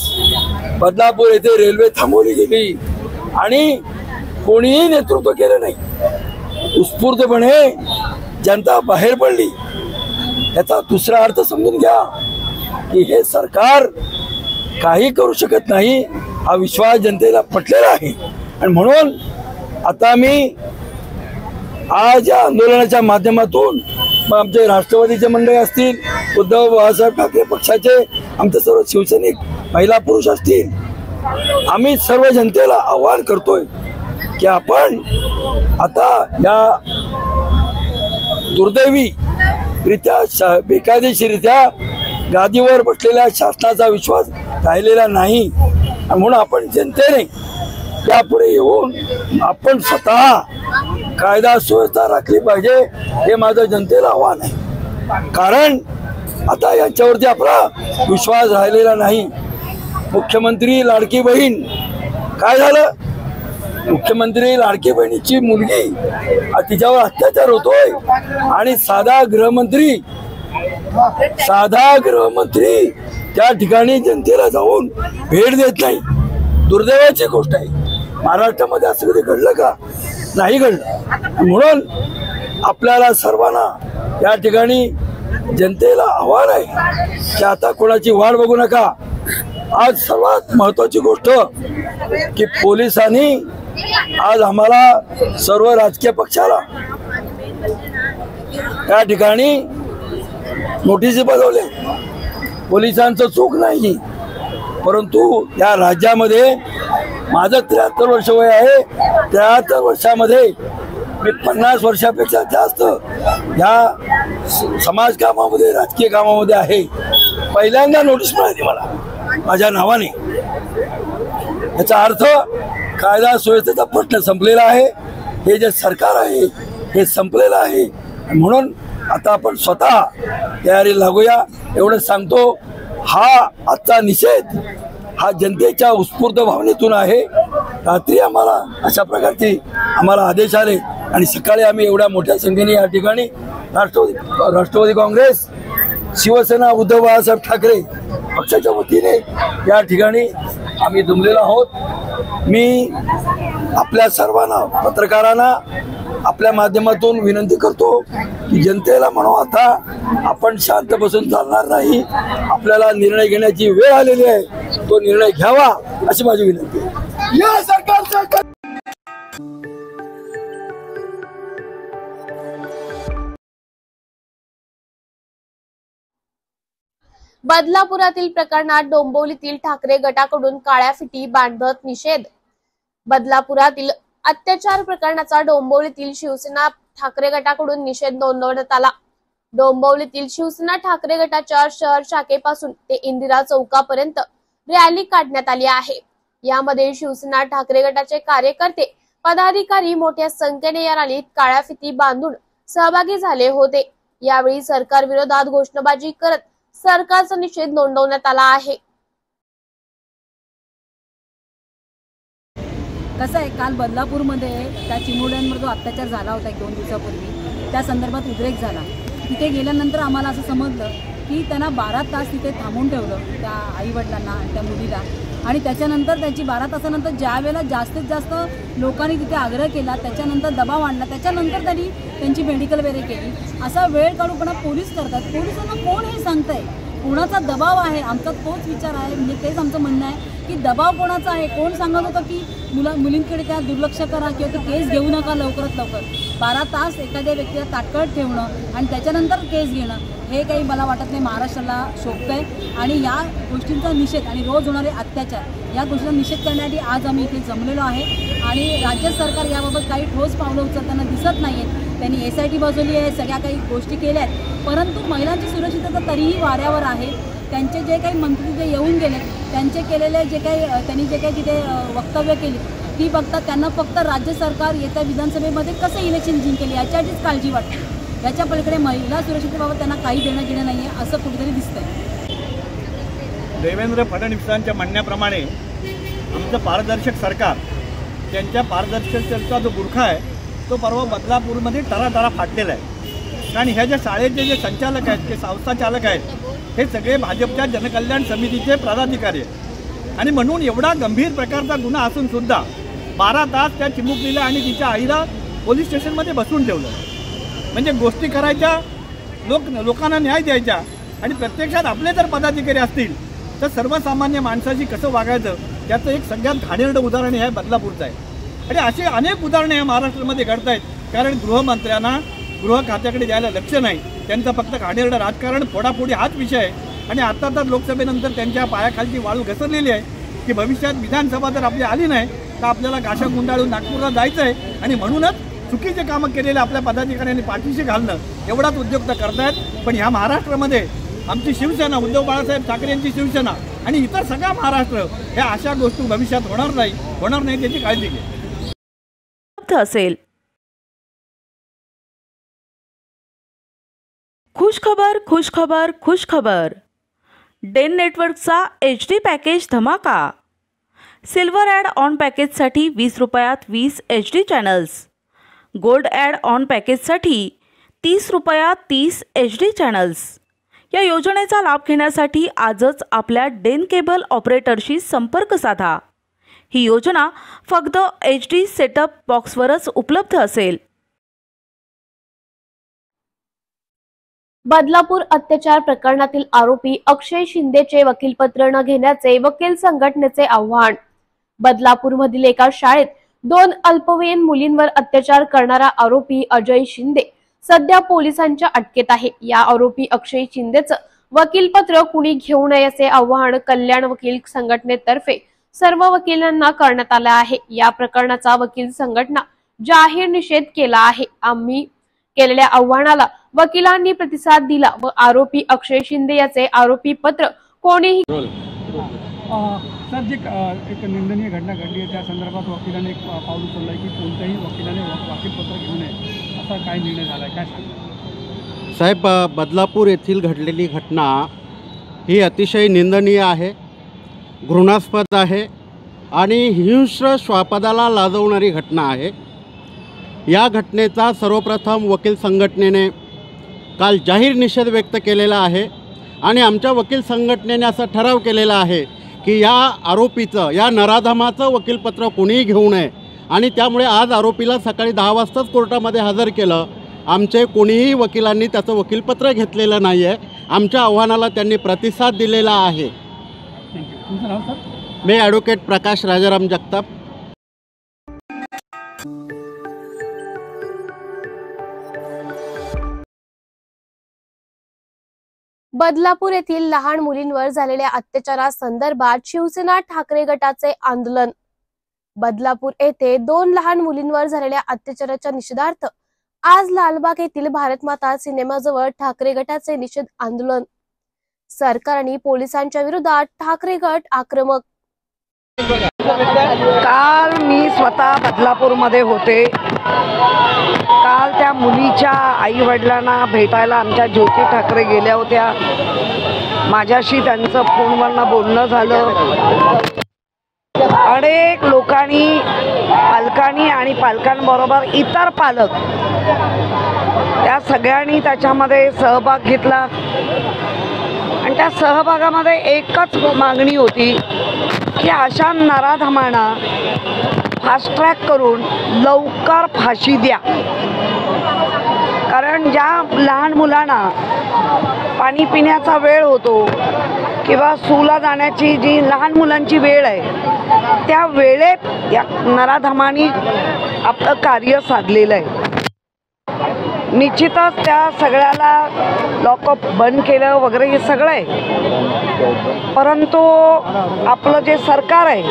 बदलापूर येथे रेल्वे थांबवली गेली आणि कोणीही नेतृत्व केलं नाही। उत्स्फूर्तपणे जनता बाहेर पडली। याचा दुसरा अर्थ समजून घ्या की हे सरकार काही करू शकत नाही, हा विश्वास जनतेला पटलेला आहे। आणि म्हणून आता मी आज या आंदोलनाच्या माध्यमातून आमचे राष्ट्रवादीचे मंडळी असतील, उद्धव बाळासाहेब ठाकरे पक्षाचे आमचे सर्व शिवसैनिक, महिला पुरुष असतील, आम्ही सर्व जनतेला आवाहन करतोय की आपण आता या दुर्दैवी रित्या बेकायदेशीररित्या गादीवर बसलेल्या शासनाचा विश्वास राहिलेला नाही। म्हणून आपण जनतेने त्यापुढे येऊन आपण स्वतः कायदा सुव्यवस्था राखली पाहिजे, हे माझं जनतेला आव्हान आहे. कारण आता यांच्यावरती आपला विश्वास राहिलेला नाही. मुख्यमंत्री लाडकी बहीण, काय झालं? मुख्यमंत्री लाडकी बहिणीची मुलगी तिच्यावर अत्याचार होतोय आणि साधा गृहमंत्री त्या ठिकाणी जनतेला जाऊन भेट देत नाही. दुर्दैवाची गोष्ट आहे. महाराष्ट्रामध्ये असं कधी घडलं का? नाही घडलं. म्हणून आपल्याला सर्वांना या ठिकाणी जनतेला आव्हान आहे की आता कोणाची वाट बघू नका. आज सर्वात महत्वाची गोष्ट की पोलिसांनी आज आम्हाला सर्व राजकीय पक्षाला त्या ठिकाणी नोटीस बजावले. पोलिसांचं चूक नाही, परंतु या राज्यामध्ये माझं 73 वर्ष वय आहे. 73 वर्षामध्ये मी 50 वर्षापेक्षा जास्त या समाज कामामध्ये, राजकीय कामामध्ये आहे. पहिल्यांदा नोटीस मिळाली मला माझ्या नावाने. याचा अर्थ कायदा सुव्यवस्थेचा प्रश्न संपलेला आहे. हे जे सरकार आहे हे संपलेलं आहे. म्हणून आता आपण स्वतः तयारी लागूया एवढं सांगतो. हा आजचा निषेध हा जनतेच्या उत्स्फूर्त भावनेतून आहे. रात्री आम्हाला अशा प्रकारचे आम्हाला आदेश आले आणि सकाळी आम्ही एवढ्या मोठ्या संख्येने या ठिकाणी राष्ट्रवादी काँग्रेस, शिवसेना, उद्धव बाळासाहेब ठाकरे पक्षाच्या वतीने या ठिकाणी आम्ही जमलेलो आहोत. मी आपल्या सर्वांना, पत्रकारांना आपल्या माध्यमातून विनंती करतो की जनतेला म्हणू आता आपण शांत बसून चालणार नाही. आपल्याला निर्णय घेण्याची वेळ आलेली आहे. तो निर्णय घ्यावा अशी माझी विनंती आहे. या सरकारचा बदलापुरातील प्रकरणात डोंबिवलीतील ठाकरे गटाकडून काळ्या फिटी बांधत निषेध. बदलापुरातील अत्याचार प्रकरणाचा डोंबिवलीतील शिवसेना ठाकरे गटाकडून निषेध नोंदवण्यात आला. डोंबिवलीतील शिवसेना ठाकरे गटाच्या शहर शाखेपासून ते इंदिरा चौकापर्यंत रॅली काढण्यात आली आहे. यामध्ये शिवसेना ठाकरे गटाचे कार्यकर्ते, पदाधिकारी मोठ्या संख्येने या रॅलीत काळ्या फिती बांधून सहभागी झाले होते. यावेळी सरकार विरोधात घोषणाबाजी करत सरकारचा निषेध नोंदवण्यात आला आहे. कसं आहे, काल बदलापूरमध्ये त्या चिमुरड्यांवर जो अत्याचार झाला होता 1-2 दिवसापूर्वी, त्या संदर्भात उद्रेक झाला. तिथे गेल्यानंतर आम्हाला असं समजलं की त्यांना 12 तास तिथे थांबून ठेवलं, त्या आईवडिलांना आणि त्या मुलीला. आणि त्याच्यानंतर त्यांची 12 तासानंतर ज्या वेळेला जास्तीत जास्त लोकांनी तिथे आग्रह केला, त्याच्यानंतर दबाव आणला, त्याच्यानंतर त्यांनी त्यांची मेडिकल वेरे केली. असा वेळ काढूपणा पोलीस करतात. पोलिसांना कोण हे सांगतंय? कोणाचा दबाव आहे? आमचा तोच विचार आहे. म्हणजे तेच आमचं म्हणणं आहे की दबाव कोणाचा आहे? कोण सांगत होतं की मुलींकडे त्या दुर्लक्ष करा किंवा ते केस घेऊ नका लवकरात लवकर. 12 तास एखाद्या व्यक्तीला ताटकळत ठेवणं आणि त्याच्यानंतर केस घेणं हे काही मला वाटत नाही महाराष्ट्राला शोभतंय. आणि या गोष्टींचा निषेध आणि रोज होणारे अत्याचार या गोष्टींचा निषेध करण्यासाठी आज आम्ही इथे जमलेलो आहे. आणि राज्य सरकार याबाबत काही ठोस पावलं उचलताना दिसत नाही आहेत. त्यांनी SIT बसवली आहे, सगळ्या काही गोष्टी केल्या आहेत, परंतु महिलांची सुरक्षितता तरीही वाऱ्यावर आहे. त्यांचे जे काही मंत्री तिथे येऊन गेले, त्यांचे केलेले जे काही त्यांनी जे काही तिथे वक्तव्य केली ती बघता त्यांना फक्त राज्य सरकार येत्या विधानसभेमध्ये कसं इलेक्शन जिंकेल याच्यासाठीच काळजी वाटते. याच्या पलीकडे महिला सुरक्षिततेबाबत त्यांना काही देणं घेणं नाही आहे असं कुठेतरी दिसतंय. देवेंद्र फडणवीसांच्या म्हणण्याप्रमाणे आमचं पारदर्शक सरकार, त्यांच्या पारदर्शकतेचा जो बुरखा आहे तो परवा बदलापूरमध्ये तरातरा फाटलेला आहे. कारण ह्या ज्या शाळेचे जे संचालक आहेत, जे संस्था चालक आहेत, हे सगळे भाजपच्या जनकल्याण समितीचे पदाधिकारी आहेत. आणि म्हणून एवढा गंभीर प्रकारचा गुन्हा असून सुद्धा 12 तास त्या चिमुकलीला आणि तिच्या आईला पोलीस स्टेशनमध्ये बसवून ठेवलं. म्हणजे गोष्टी करायच्या, लोकांना न्याय द्यायच्या, आणि प्रत्यक्षात आपले जर पदाधिकारी असतील तर सर्वसामान्य माणसाशी कसं वागायचं त्याचं एक सगळ्यात घाणेरडं उदाहरण हे बदलापूरचं आहे. आणि असे अनेक उदाहरणे या महाराष्ट्रामध्ये घडत आहेत. कारण गृहमंत्र्यांना गृह खात्याकडे द्यायला लक्ष नाही. त्यांचं फक्त घाणेरडं राजकारण, फोडाफोडी हाच विषय आहे. आणि आता तर लोकसभेनंतर त्यांच्या पायाखालची वाळू घसरलेली आहे की भविष्यात विधानसभा जर आपली आली नाही तर आपल्याला गाशा गुंडाळून नागपूरला जायचं आहे. आणि म्हणूनच चुकीचे कामं केलेले आपल्या पदाधिकाऱ्यांनी पाठीशी घालणं एवढाच उद्योग तर करतायत. पण ह्या महाराष्ट्रामध्ये आमची शिवसेना, उद्धव बाळासाहेब ठाकरे यांची शिवसेना आणि इतर सगळा महाराष्ट्र ह्या अशा गोष्टी भविष्यात होणार नाही त्याची काळजी घे असेल। खुशखबर खुशखबर खुशखबर, डेन नेटवर्कचा HD पॅकेज धमाका। सिल्वर ॲड ऑन पॅकेजसाठी 20 रुपयात 20 HD channels, gold add on पॅकेजसाठी 30 रुपयात 30 HD चॅनल्स। या योजनेचा लाभ घेण्यासाठी आजच आपल्या डेन केबल ऑपरेटरशी संपर्क साधा। ही योजना फक्त HD सेटअप बॉक्सवरच उपलब्ध असेल। बदलापूर अत्याचार प्रकरणातील आरोपी अक्षय शिंदेचे वकीलपत्र न घेण्याचे वकील संघटनेचे आव्हान। बदलापूरमधील एका शाळेत 2 अल्पवयीन मुलींवर अत्याचार करणारा आरोपी अजय शिंदे सध्या पोलिसांच्या अटकेत आहे। या आरोपी अक्षय शिंदेचं वकीलपत्र कुणी घेऊ नये असे आवाहन कल्याण वकील संघटनेतर्फे सर्व वकिलांना करण्यात आले आहे। या प्रकरणाचा वकील संघटना जाहीर निषेध केला आहे। आम्ही केलेल्या आव्हानाला वकिलांनी प्रतिसाद दिला व आरोपी अक्षय शिंदे याचे आरोपी पत्र कोणीही सर जी एक निंदनीय घटना घडली आहे त्या संदर्भात वकिलांनी एक पाऊल उचललं आहे की कोणत्याही वकिलाने वकीलपत्र घेऊ नये असा काय निर्णय झाला आहे, काय सांगा साहेब? बदलापूर येथील घडलेली घटना ही अतिशय निंदनीय आहे, घृणास्पद आहे आणि हिंस्र श्वापदाला लाजवणारी घटना आहे। या घटनेचा सर्वप्रथम वकील संघटनेने काल जाहीर निषेध व्यक्त केलेला आहे आणि आमच्या वकील संघटनेने असा ठराव केलेला आहे की या आरोपीचं, या नराधमाचं वकीलपत्र कोणीही घेऊ नये आणि त्यामुळे आज आरोपीला सकाळी 10 वाजताच कोर्टामध्ये हजर केलं। आमचे कोणीही वकिलांनी त्याचं वकीलपत्र घेतलेलं नाही आहे। आमच्या आव्हानाला त्यांनी प्रतिसाद दिलेला आहे। तुमचं नाव सर? मी ॲडव्होकेट प्रकाश राजाराम जगताप। बदलापूर येथील लहान मुलींवर झालेल्या अत्याचारासंदर्भात शिवसेना ठाकरे गटाचे आंदोलन। बदलापूर येथे 2 लहान मुलींवर झालेल्या अत्याचाराच्या निषेधार्थ आज लालबाग येथील भारत माता सिनेमाजवळ ठाकरे गटाचे निषेध आंदोलन। सरकार आणि पोलिसांच्या विरोधात ठाकरे गट आक्रमक। काल मी स्वतः बदलापूरमध्ये होते। काल त्या मुलीच्या आई वडिलांना भेटायला आमच्या ज्योती ठाकरे गेल्या होत्या। माझ्याशी त्यांचं फोनवरनं बोलणं झालं। अनेक लोकांनी, पालकांनी आणि पालकांबरोबर इतर पालक त्या सगळ्यांनी त्याच्यामध्ये सहभाग घेतला आणि त्या सहभागामध्ये एकच मागणी होती की अशा नराधमांना फास्ट ट्रॅक करून लवकर फाशी द्या। कारण ज्या लहान मुलांना पाणी पिण्याचा वेळ होतो किंवा स्कूलला जाण्याची जी लहान मुलांची वेळ आहे त्या वेळेत या नराधमांनी आपलं कार्य साधलेलं आहे। निश्चितच त्या सगळ्याला लॉकअप बंद केलं वगैरे हे सगळं आहे, परंतु आपलं जे सरकार आहे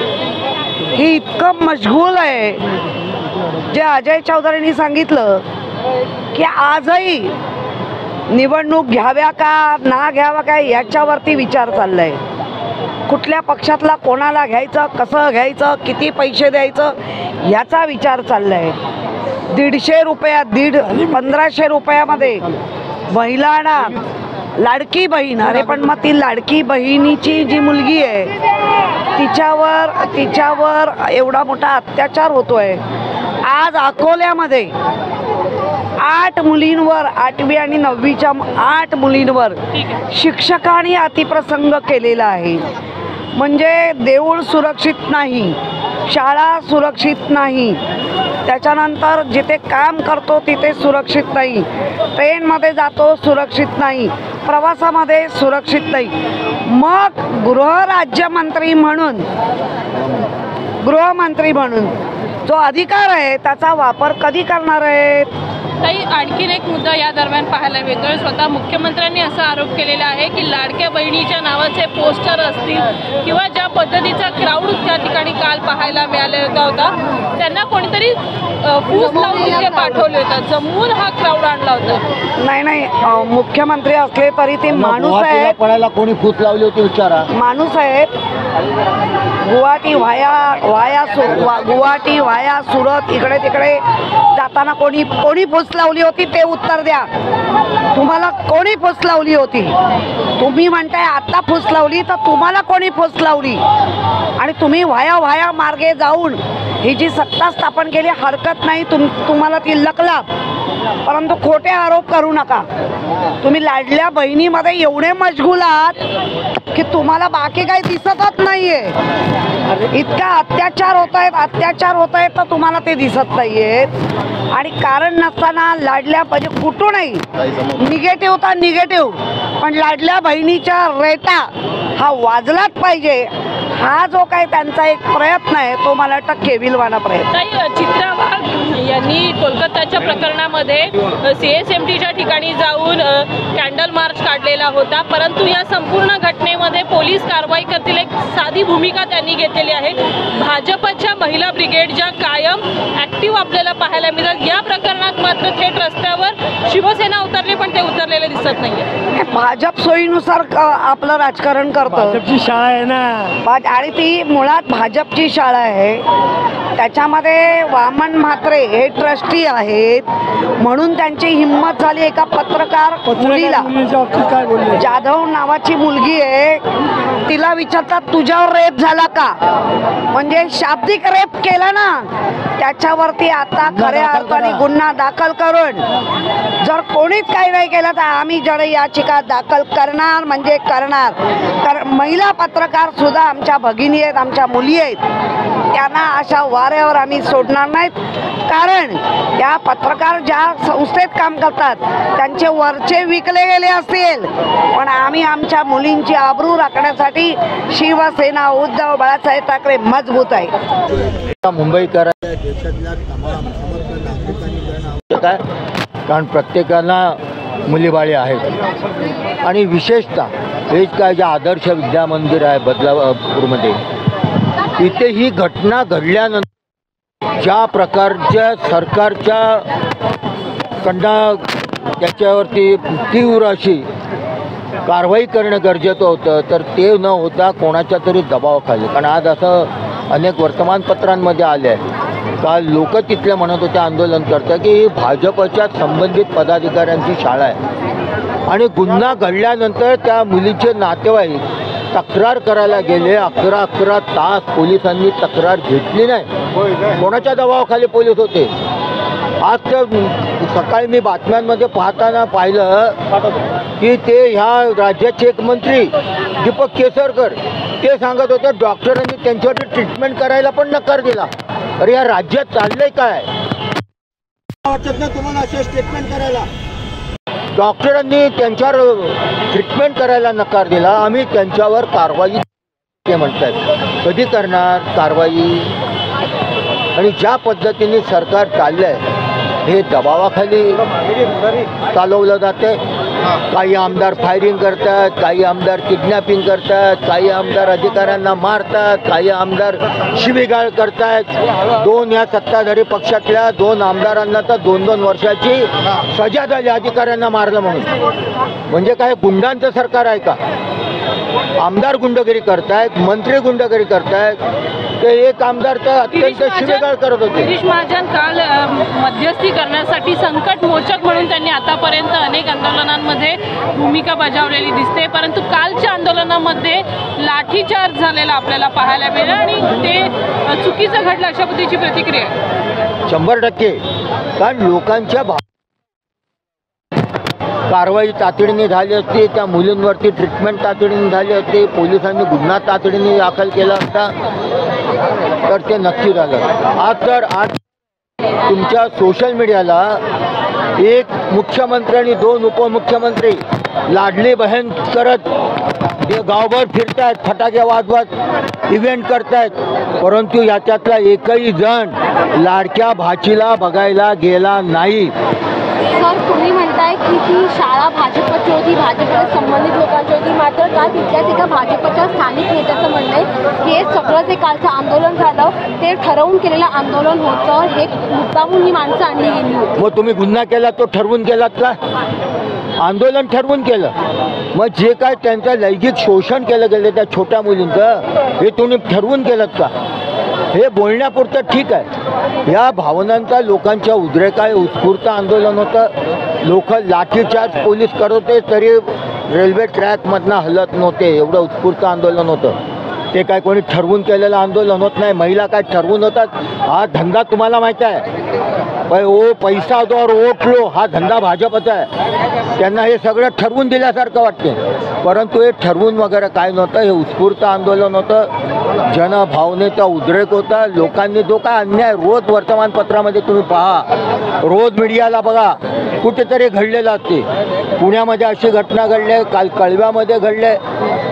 हे इतकं मशगूल आहे। जे अजय चौधरींनी सांगितलं की आजही निवडणूक घ्याव्या का ना घ्याव्या का याच्यावरती विचार चाललाय। कुठल्या पक्षातला कोणाला घ्यायचं, कसं घ्यायचं, किती पैसे द्यायचं याचा विचार चाललाय। 150 रुपयात 1500 रुपयामध्ये महिलांना लाडकी बहीण, अरे पण मग ती लाडकी बहिणीची जी मुलगी आहे तिच्यावर एवढा मोठा अत्याचार होतोय। आज अकोल्यामध्ये 8 मुलींवर, 8वी आणि 9वीच्या 8 मुलींवर शिक्षकांनी अतिप्रसंग केलेला आहे। म्हणजे देऊळ सुरक्षित नाही, शाळा सुरक्षित नाही, त्याच्यानंतर जिथे काम करतो तिथे सुरक्षित नाही, ट्रेनमध्ये जातो सुरक्षित नाही, प्रवासामध्ये सुरक्षित नाही। मग गृहमंत्री म्हणून जो अधिकार आहे त्याचा वापर कधी करणार आहेत? ताई, आणखीन एक मुद्दा या दरम्यान पाहायला मिळतोय. स्वतः मुख्यमंत्र्यांनी असा आरोप केलेला आहे की लाडक्या बहिणीच्या नावाचे पोस्टर असतील किंवा ज्या पद्धतीचा क्राऊड त्या ठिकाणी काल पाहायला मिळालेला होता, त्यांना कोणीतरी फूस लावून ते पाठवले होते, जमवून हा क्राऊड आणला होता. नाही, मुख्यमंत्री असले तरी ते माणूस आहेत. पडायला कोणी फूस लावली होती विचारा. माणूस आहेत. गुवाहाटी वाया सुरत इकडे तिकडे जाताना कोणी फूस लावली होती ते उत्तर द्या. तुम्हाला कोणी फूस लावली होती? तुम्ही म्हणताय आता फूस लावली, तर तुम्हाला कोणी फूस लावली? आणि तुम्ही वाया मार्गे जाऊन ही जी सत्ता स्थापन केली, हरकत नाही, तुम्हाला ती लकला, परंतु खोटे आरोप करू नका. तुम्ही लाडल्या बहिणीमध्ये एवढे मशगूल आहात की तुम्हाला बाकी काही दिसतच नाहीये. इतका अत्याचार होत आहेत तर तुम्हाला ते दिसत नाहीयेत. आणि कारण नसताना लाडल्या म्हणजे कुठूनही निगेटिव्ह तर निगेटिव्ह, पण लाडल्या बहिणीच्या रेटा हा वाजलाच पाहिजे. हा जो काही त्यांचा एक प्रयत्न आहे तो मला वाटतं केविलवाणा प्रयत्न. चित्रा वाघ यांनी कोलकाताच्या प्रकरणामध्ये CSMTच्या ठिकाणी जाऊन कॅन्डल मार्च काढलेला होता, परंतु या संपूर्ण घटनेमध्ये पोलीस कारवाई करतील एक साधी भूमिका त्यांनी घेतलेली आहे. भाजपच्या महिला ब्रिगेड ज्या कायम ऍक्टिव्ह आपल्याला पाहायला मिळतात, या प्रकरणात मात्र थेट रस्त्यावर शिवसेना उतरली, पण ते उतरलेले दिसत नाहीये. भाजप सोयीनुसार आपलं राजकारण करतं. भाजपची शाळा आहे ना, आणि ती मुळात भाजपची शाळा आहे. त्याच्यामध्ये वामन म्हात्रे हे ट्रस्टी आहेत, म्हणून त्यांची हिंमत झाली. एका पत्रकार मुलीला, जाधव नावाची मुलगी आहे, तिला विचारतात तुझ्यावर रेप झाला का, म्हणजे शाब्दिक रेप केला ना, त्याच्यावरती आता खऱ्या अर्थाने गुन्हा दाखल करून जर कोणीच काही नाही केलं तर आम्ही जड याचिका दाखल करणार म्हणजे करणार. कारण महिला पत्रकार सुद्धा आमच्या भगिनी आहेत, आमच्या मुली आहेत, त्यांना अशा वाऱ्यावर आम्ही सोडणार नाहीत. कारण त्या पत्रकार ज्या संस्थेत काम करतात त्यांचे वरचे विकले गेले असतील, पण आम्ही आमच्या मुलींची आबरू राखण्यासाठी शिवसेना उद्धव बाळासाहेब ठाकरे मजबूत आहे. मुंबईकर देशातल्या तमाम समर्थ नागरिकांनी आवश्यक आहे, कारण प्रत्येकाला मुलीबाळी आहेत. आणि विशेषतः हेच काय जे आदर्श विद्यामंदिर आहे बदलापूरमध्ये, इथे ही घटना घडल्यानंतर ज्या प्रकारच्या सरकारच्या कडनं त्याच्यावरती तीव्र अशी कारवाई करणं गरजेचं होतं, तर ते न होता कोणाच्या तरी दबावाखाली. कारण आज असं अनेक वर्तमानपत्रांमध्ये आले आहे का लोक तिथले म्हणत होते आंदोलनकर्ते की ही भाजपच्या संबंधित पदाधिकाऱ्यांची शाळा आहे. आणि गुन्हा घडल्यानंतर त्या मुलीचे नातेवाईक तक्रार करायला गेले. 11 तास पोलिसांनी तक्रार घेतली नाही. कोणाच्या दबावाखाली पोलीस होते? आज तर सकाळी मी बातम्यांमध्ये पाहताना पाहिलं की ते ह्या राज्याचे एक मंत्री दीपक केसरकर ते सांगत होते डॉक्टरांनी त्यांच्यावरती ट्रीटमेंट करायला पण नकार दिला. अरे या राज्यात चाललंय काय? वाटत ना तुम्हाला असे स्टेटमेंट करायला? डॉक्टरांनी त्यांच्यावर ट्रीटमेंट करायला नकार दिला, आम्ही त्यांच्यावर कारवाई ते म्हणतात. कधी करणार कारवाई? आणि ज्या पद्धतीने सरकार चाललंय हे दबावाखाली चालवलं जाते. काही आमदार फायरिंग करतात, काही आमदार किडनॅपिंग करतात, काही आमदार अधिकाऱ्यांना मारतात, काही आमदार शिवीगाळ करतात. 2 या सत्ताधारी पक्षातल्या 2 आमदारांना तर 2-2 वर्षाची सजा झाली अधिकाऱ्यांना मारलं म्हणून. म्हणजे काय गुंडांचं सरकार आहे का? आमदार गुंडगिरी करतायत, मंत्री गुंडगिरी करतायत. ते एक आमदार तर अत्यंत शिवीगाळ करत होते. गिरीश महाजन काल मध्यस्थी करण्यासाठी संकट मोचक म्हणून त्यांनी आतापर्यंत अनेक आंदोलनांमध्ये भूमिका बजावलेली दिसते, परंतु कालच्या आंदोलनामध्ये लाठीचार्ज झालेला आपल्याला पाहायला मिळाला आणि ते चुकीचं घडलं अशा पद्धतीची प्रतिक्रिया. 100% कारण लोकांच्या कारवाई तातडीने झाली असती, त्या मुलींवरती ट्रीटमेंट तातडीने झाली असती, पोलिसांनी गुन्हा तातडीने दाखल केला असता तर ते नक्की झालं. आज तुमच्या सोशल मीडियाला एक मुख्यमंत्री आणि 2 उपमुख्यमंत्री लाडली बहीण करत गावभर फिरतायत, फटाके वाजवत इव्हेंट करतायत, परंतु याच्यातला एकही जण लाडक्या भाचीला बघायला गेला नाही. सर, तुम्ही म्हणताय की ती शाळा भाजपची होती, भाजपच्या संबंधित लोकांची होती, मात्र काल तिथल्याच एका भाजपच्या स्थानिक नेत्याचं म्हणणं आहे हे सगळं जे कालचं आंदोलन झालं ते ठरवून केलेलं आंदोलन होतं, हे मुद्दामून ही माणसं आणली गेली होती. मग तुम्ही गुन्हा केला तो ठरवून केलात का? आंदोलन ठरवून केलं. मग जे काय त्यांचं लैंगिक शोषण केलं गेलं त्या छोट्या मुलींचं हे तुम्ही ठरवून केलं का? हे बोलण्यापुरतं ठीक आहे. या भावनांचा लोकांच्या उद्रेकाय उत्स्फूर्त आंदोलन होतं. लोक लाठीचार्ज पोलीस करत होते तरी रेल्वे ट्रॅकमधनं हलत नव्हते, एवढं उत्स्फूर्त आंदोलन होतं. ते काय कोणी ठरवून केलेलं आंदोलन होत नाही. महिला काय ठरवून होतात? हा धंदा तुम्हाला माहीत आहे. पैसा दो और वोट लो हा धंदा भाजपचा आहे. त्यांना हे सगळं ठरवून दिल्यासारखं वाटते, परंतु हे ठरवून वगैरे काय नव्हतं. हे उत्स्फूर्त आंदोलन होतं, जनभावनेचा उद्रेक होता. लोकांनी जो काय अन्याय रोज वर्तमानपत्रामध्ये तुम्ही पहा, रोज मीडियाला बघा, कुठेतरी घडलेलं असते. पुण्यामध्ये अशी घटना घडली, काल कळव्यामध्ये घडले.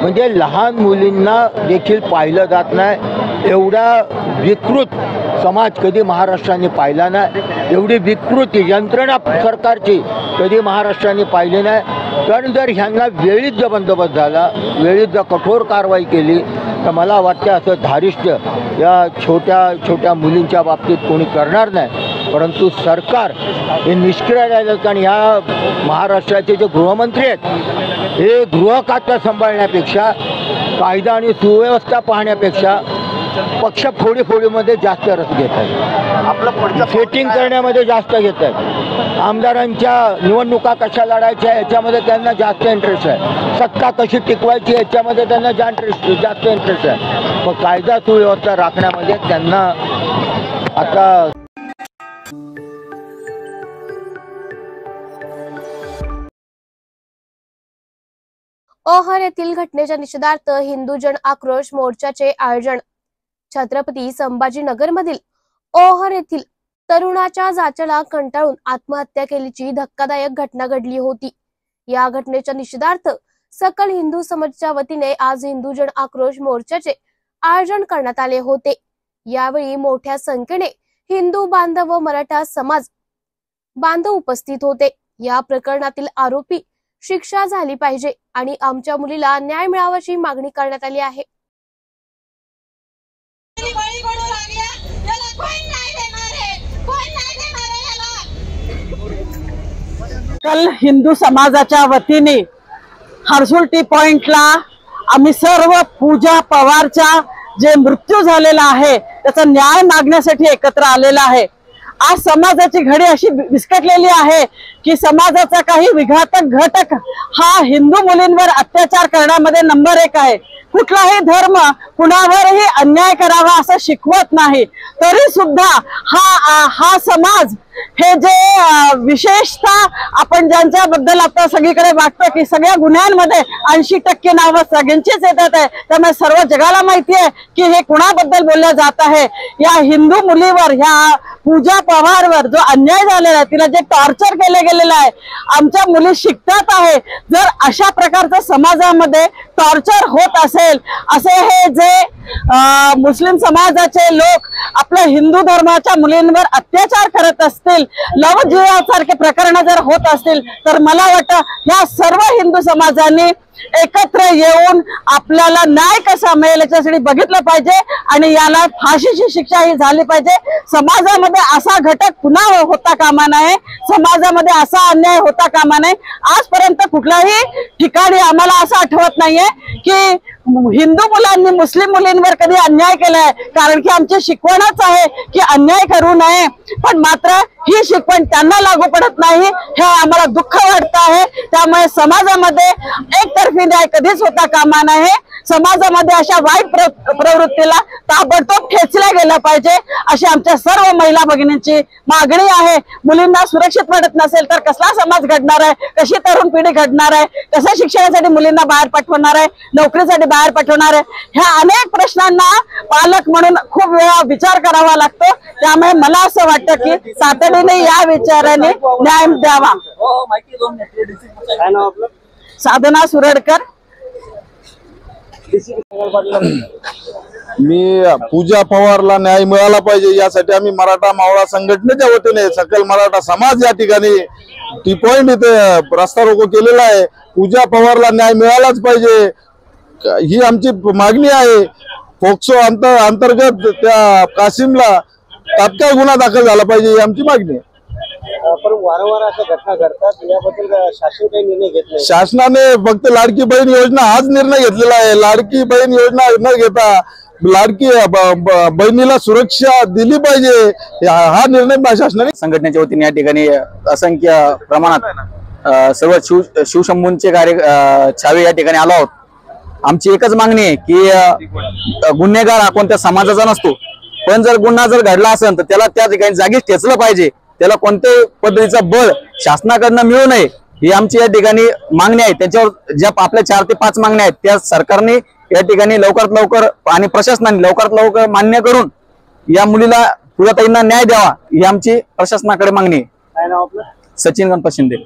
म्हणजे लहान मुलींना देखील पाहिलं जात नाही. एवढा विकृत समाज कधी महाराष्ट्राने पाहिला नाही. एवढी विकृत यंत्रणा सरकारची कधी महाराष्ट्राने पाहिली नाही. कारण जर ह्यांना वेळीच जर बंदोबस्त झाला, वेळीच जर कठोर कारवाई केली तर मला वाटतं असं धारिष्ट्य या छोट्या छोट्या मुलींच्या बाबतीत कोणी करणार नाही. परंतु सरकार हे निष्क्रिय राहिलं. कारण ह्या महाराष्ट्राचे जे गृहमंत्री आहेत हे गृह खातं सांभाळण्यापेक्षा, कायदा आणि सुव्यवस्था पाहण्यापेक्षा पक्ष फोडीमध्ये जास्त रस घेत आहेत. आपलं सेटिंग करण्यामध्ये जास्त घेत आहेत. आमदारांच्या निवडणुका कशा लढायच्या याच्यामध्ये त्यांना जास्त इंटरेस्ट आहे. सत्ता कशी टिकवायची याच्यामध्ये त्यांना जास्त इंटरेस्ट आहे. पण कायदा सुव्यवस्था राखण्यामध्ये त्यांना आता ओहर येथील घटनेच्या निषेधार्थ हिंदू जन आक्रोश मोर्चाचे आयोजन. छत्रपती संभाजीनगरमधील ओहर येथील तरुणाच्या जाचाला कंटाळून आत्महत्या केल्याची धक्कादायक घटना घडली होती. या घटनेच्या निषेधार्थ सकल हिंदू समाजाच्या वतीने आज हिंदू जन आक्रोश मोर्चाचे आयोजन करण्यात आले होते. यावेळी मोठ्या संख्येने हिंदू बांधव व मराठा समाज बांधव उपस्थित होते. या प्रकरणातील आरोपी शिक्षा झाली पाहिजे आणि आमच्या मुलीला न्याय मिळावाची मागणी करण्यात आली आहे. कल हिंदू समाजाच्या वतीने हर्सुल टी पॉइंटला आम्ही सर्व पूजा पवारचा जे मृत्यू झालेला आहे त्याचा न्याय मागण्यासाठी एकत्र आलेला आहे. आज समाजाची घडी अशी विस्कटलेली आहे की समाजाचा काही विघातक घटक हा हिंदू मुलींवर अत्याचार करण्यामध्ये नंबर 1 आहे. कुठलाही धर्म कुणावरही अन्याय करावा असं शिकवत नाही, तरी सुद्धा हा समाज हे जे विशेषतः आपण ज्यांच्याबद्दल आता सगळीकडे वाटतं की सगळ्या गुन्ह्यांमध्ये 80% नावं सगळ्यांचीच येतात आहे, त्यामुळे सर्व जगाला माहिती आहे की हे कुणाबद्दल बोललं जात आहे. या हिंदू मुलीवर, ह्या पूजा पवारवर जो अन्याय झालेला आहे, तिला जे टॉर्चर केले गेलेलं आहे, आमच्या मुली शिकतात आहे. जर अशा प्रकारचं समाजामध्ये टॉर्चर होत असेल, असे हे जे मुस्लिम समाजाचे लोक आपल्या हिंदू धर्माच्या मुलींवर अत्याचार करत असतील, लवजिहासारखे प्रकरण जर होत असतील, तर मला वाटतं या सर्व हिंदू समाजांनी एकत्र येऊन आपल्याला न्याय कसा मिळेल याच्यासाठी बघितलं पाहिजे आणि याला फाशीची शिक्षा ही झाली पाहिजे. समाजामध्ये असा घटक पुन्हा होता कामा नये, समाजामध्ये असा अन्याय होता कामा नये. आजपर्यंत कुठल्याही ठिकाणी आम्हाला असं आठवत नाहीये की हिंदू मुलांनी मुस्लिम मुलींवर कधी अन्याय केलाय, कारण की आमची शिकवणच आहे की अन्याय करू नये. पण मात्र ही शिकवण त्यांना लागू पडत नाही, हे आम्हाला दुःख वाटतं आहे. त्यामुळे समाजामध्ये एकतर्फी न्याय कधीच होता कामा नये. समाजामध्ये अशा वाईट प्रवृत्तीला ताबडतोब खेचल्या गेलं पाहिजे अशी आमच्या सर्व महिला भगिनींची मागणी आहे. मुलींना सुरक्षित वाटत नसेल तर कसला समाज घडणार आहे, कशी तरुण पिढी घडणार आहे, कसं शिक्षणासाठी मुलींना बाहेर पाठवणार आहे, नोकरीसाठी बाहेर पाठवणार आहे, ह्या अनेक प्रश्नांना पालक म्हणून खूप वेळा विचार करावा लागतो. त्यामुळे मला असं वाटतं की तातडीने या विचाराने न्याय द्यावा. साधना सुरडकर. मी पूजा पवारला न्याय मिळाला पाहिजे यासाठी आम्ही मराठा मावळा संघटनेच्या वतीने सकल मराठा समाज या ठिकाणी टी पॉइंट इथे रस्ता रोको केलेला आहे। पूजा पवारला न्याय मिळालाच पाहिजे ही आमची मागणी आहे। पोक्सो अंतर्गत त्या कासिमला तात्काळ गुन्हा दाखल झाला पाहिजे ही आमची मागणी आहे। पण वारंवार अशा घटना घडतात, याबद्दल शासन काही निर्णय घेत नाही। शासनाने फक्त लाडकी बहीण योजना हाच निर्णय घेतलेला आहे। लाडकी बहीण योजना न घेता लाडकी बहिणीला सुरक्षा दिली पाहिजे हा निर्णय शासनाने संघटनेच्या वतीने या ठिकाणी असंख्य प्रमाणात सर्व शिवशंभूंचे छावे या ठिकाणी आलो आहोत। आमची एकच मागणी आहे की गुन्हेगार हा कोणत्या समाजाचा नसतो, पण जर गुन्हा जर घडला असेल तर त्याला त्या ठिकाणी जागीच ठेचलं पाहिजे। त्याला कोणत्याही पद्धतीचा बळ शासनाकडनं मिळू नये ही आमची या ठिकाणी मागणी आहे। त्याच्यावर ज्या आपल्या 4 ते 5 मागण्या आहेत त्या सरकारने या ठिकाणी लवकरात लवकर आणि प्रशासनाने लवकरात लवकर मान्य करून या मुलीला पूजाताईंना न्याय द्यावा ही आमची प्रशासनाकडे मागणी आहे। काय नाव आपलं? सचिन गणपत शिंदे।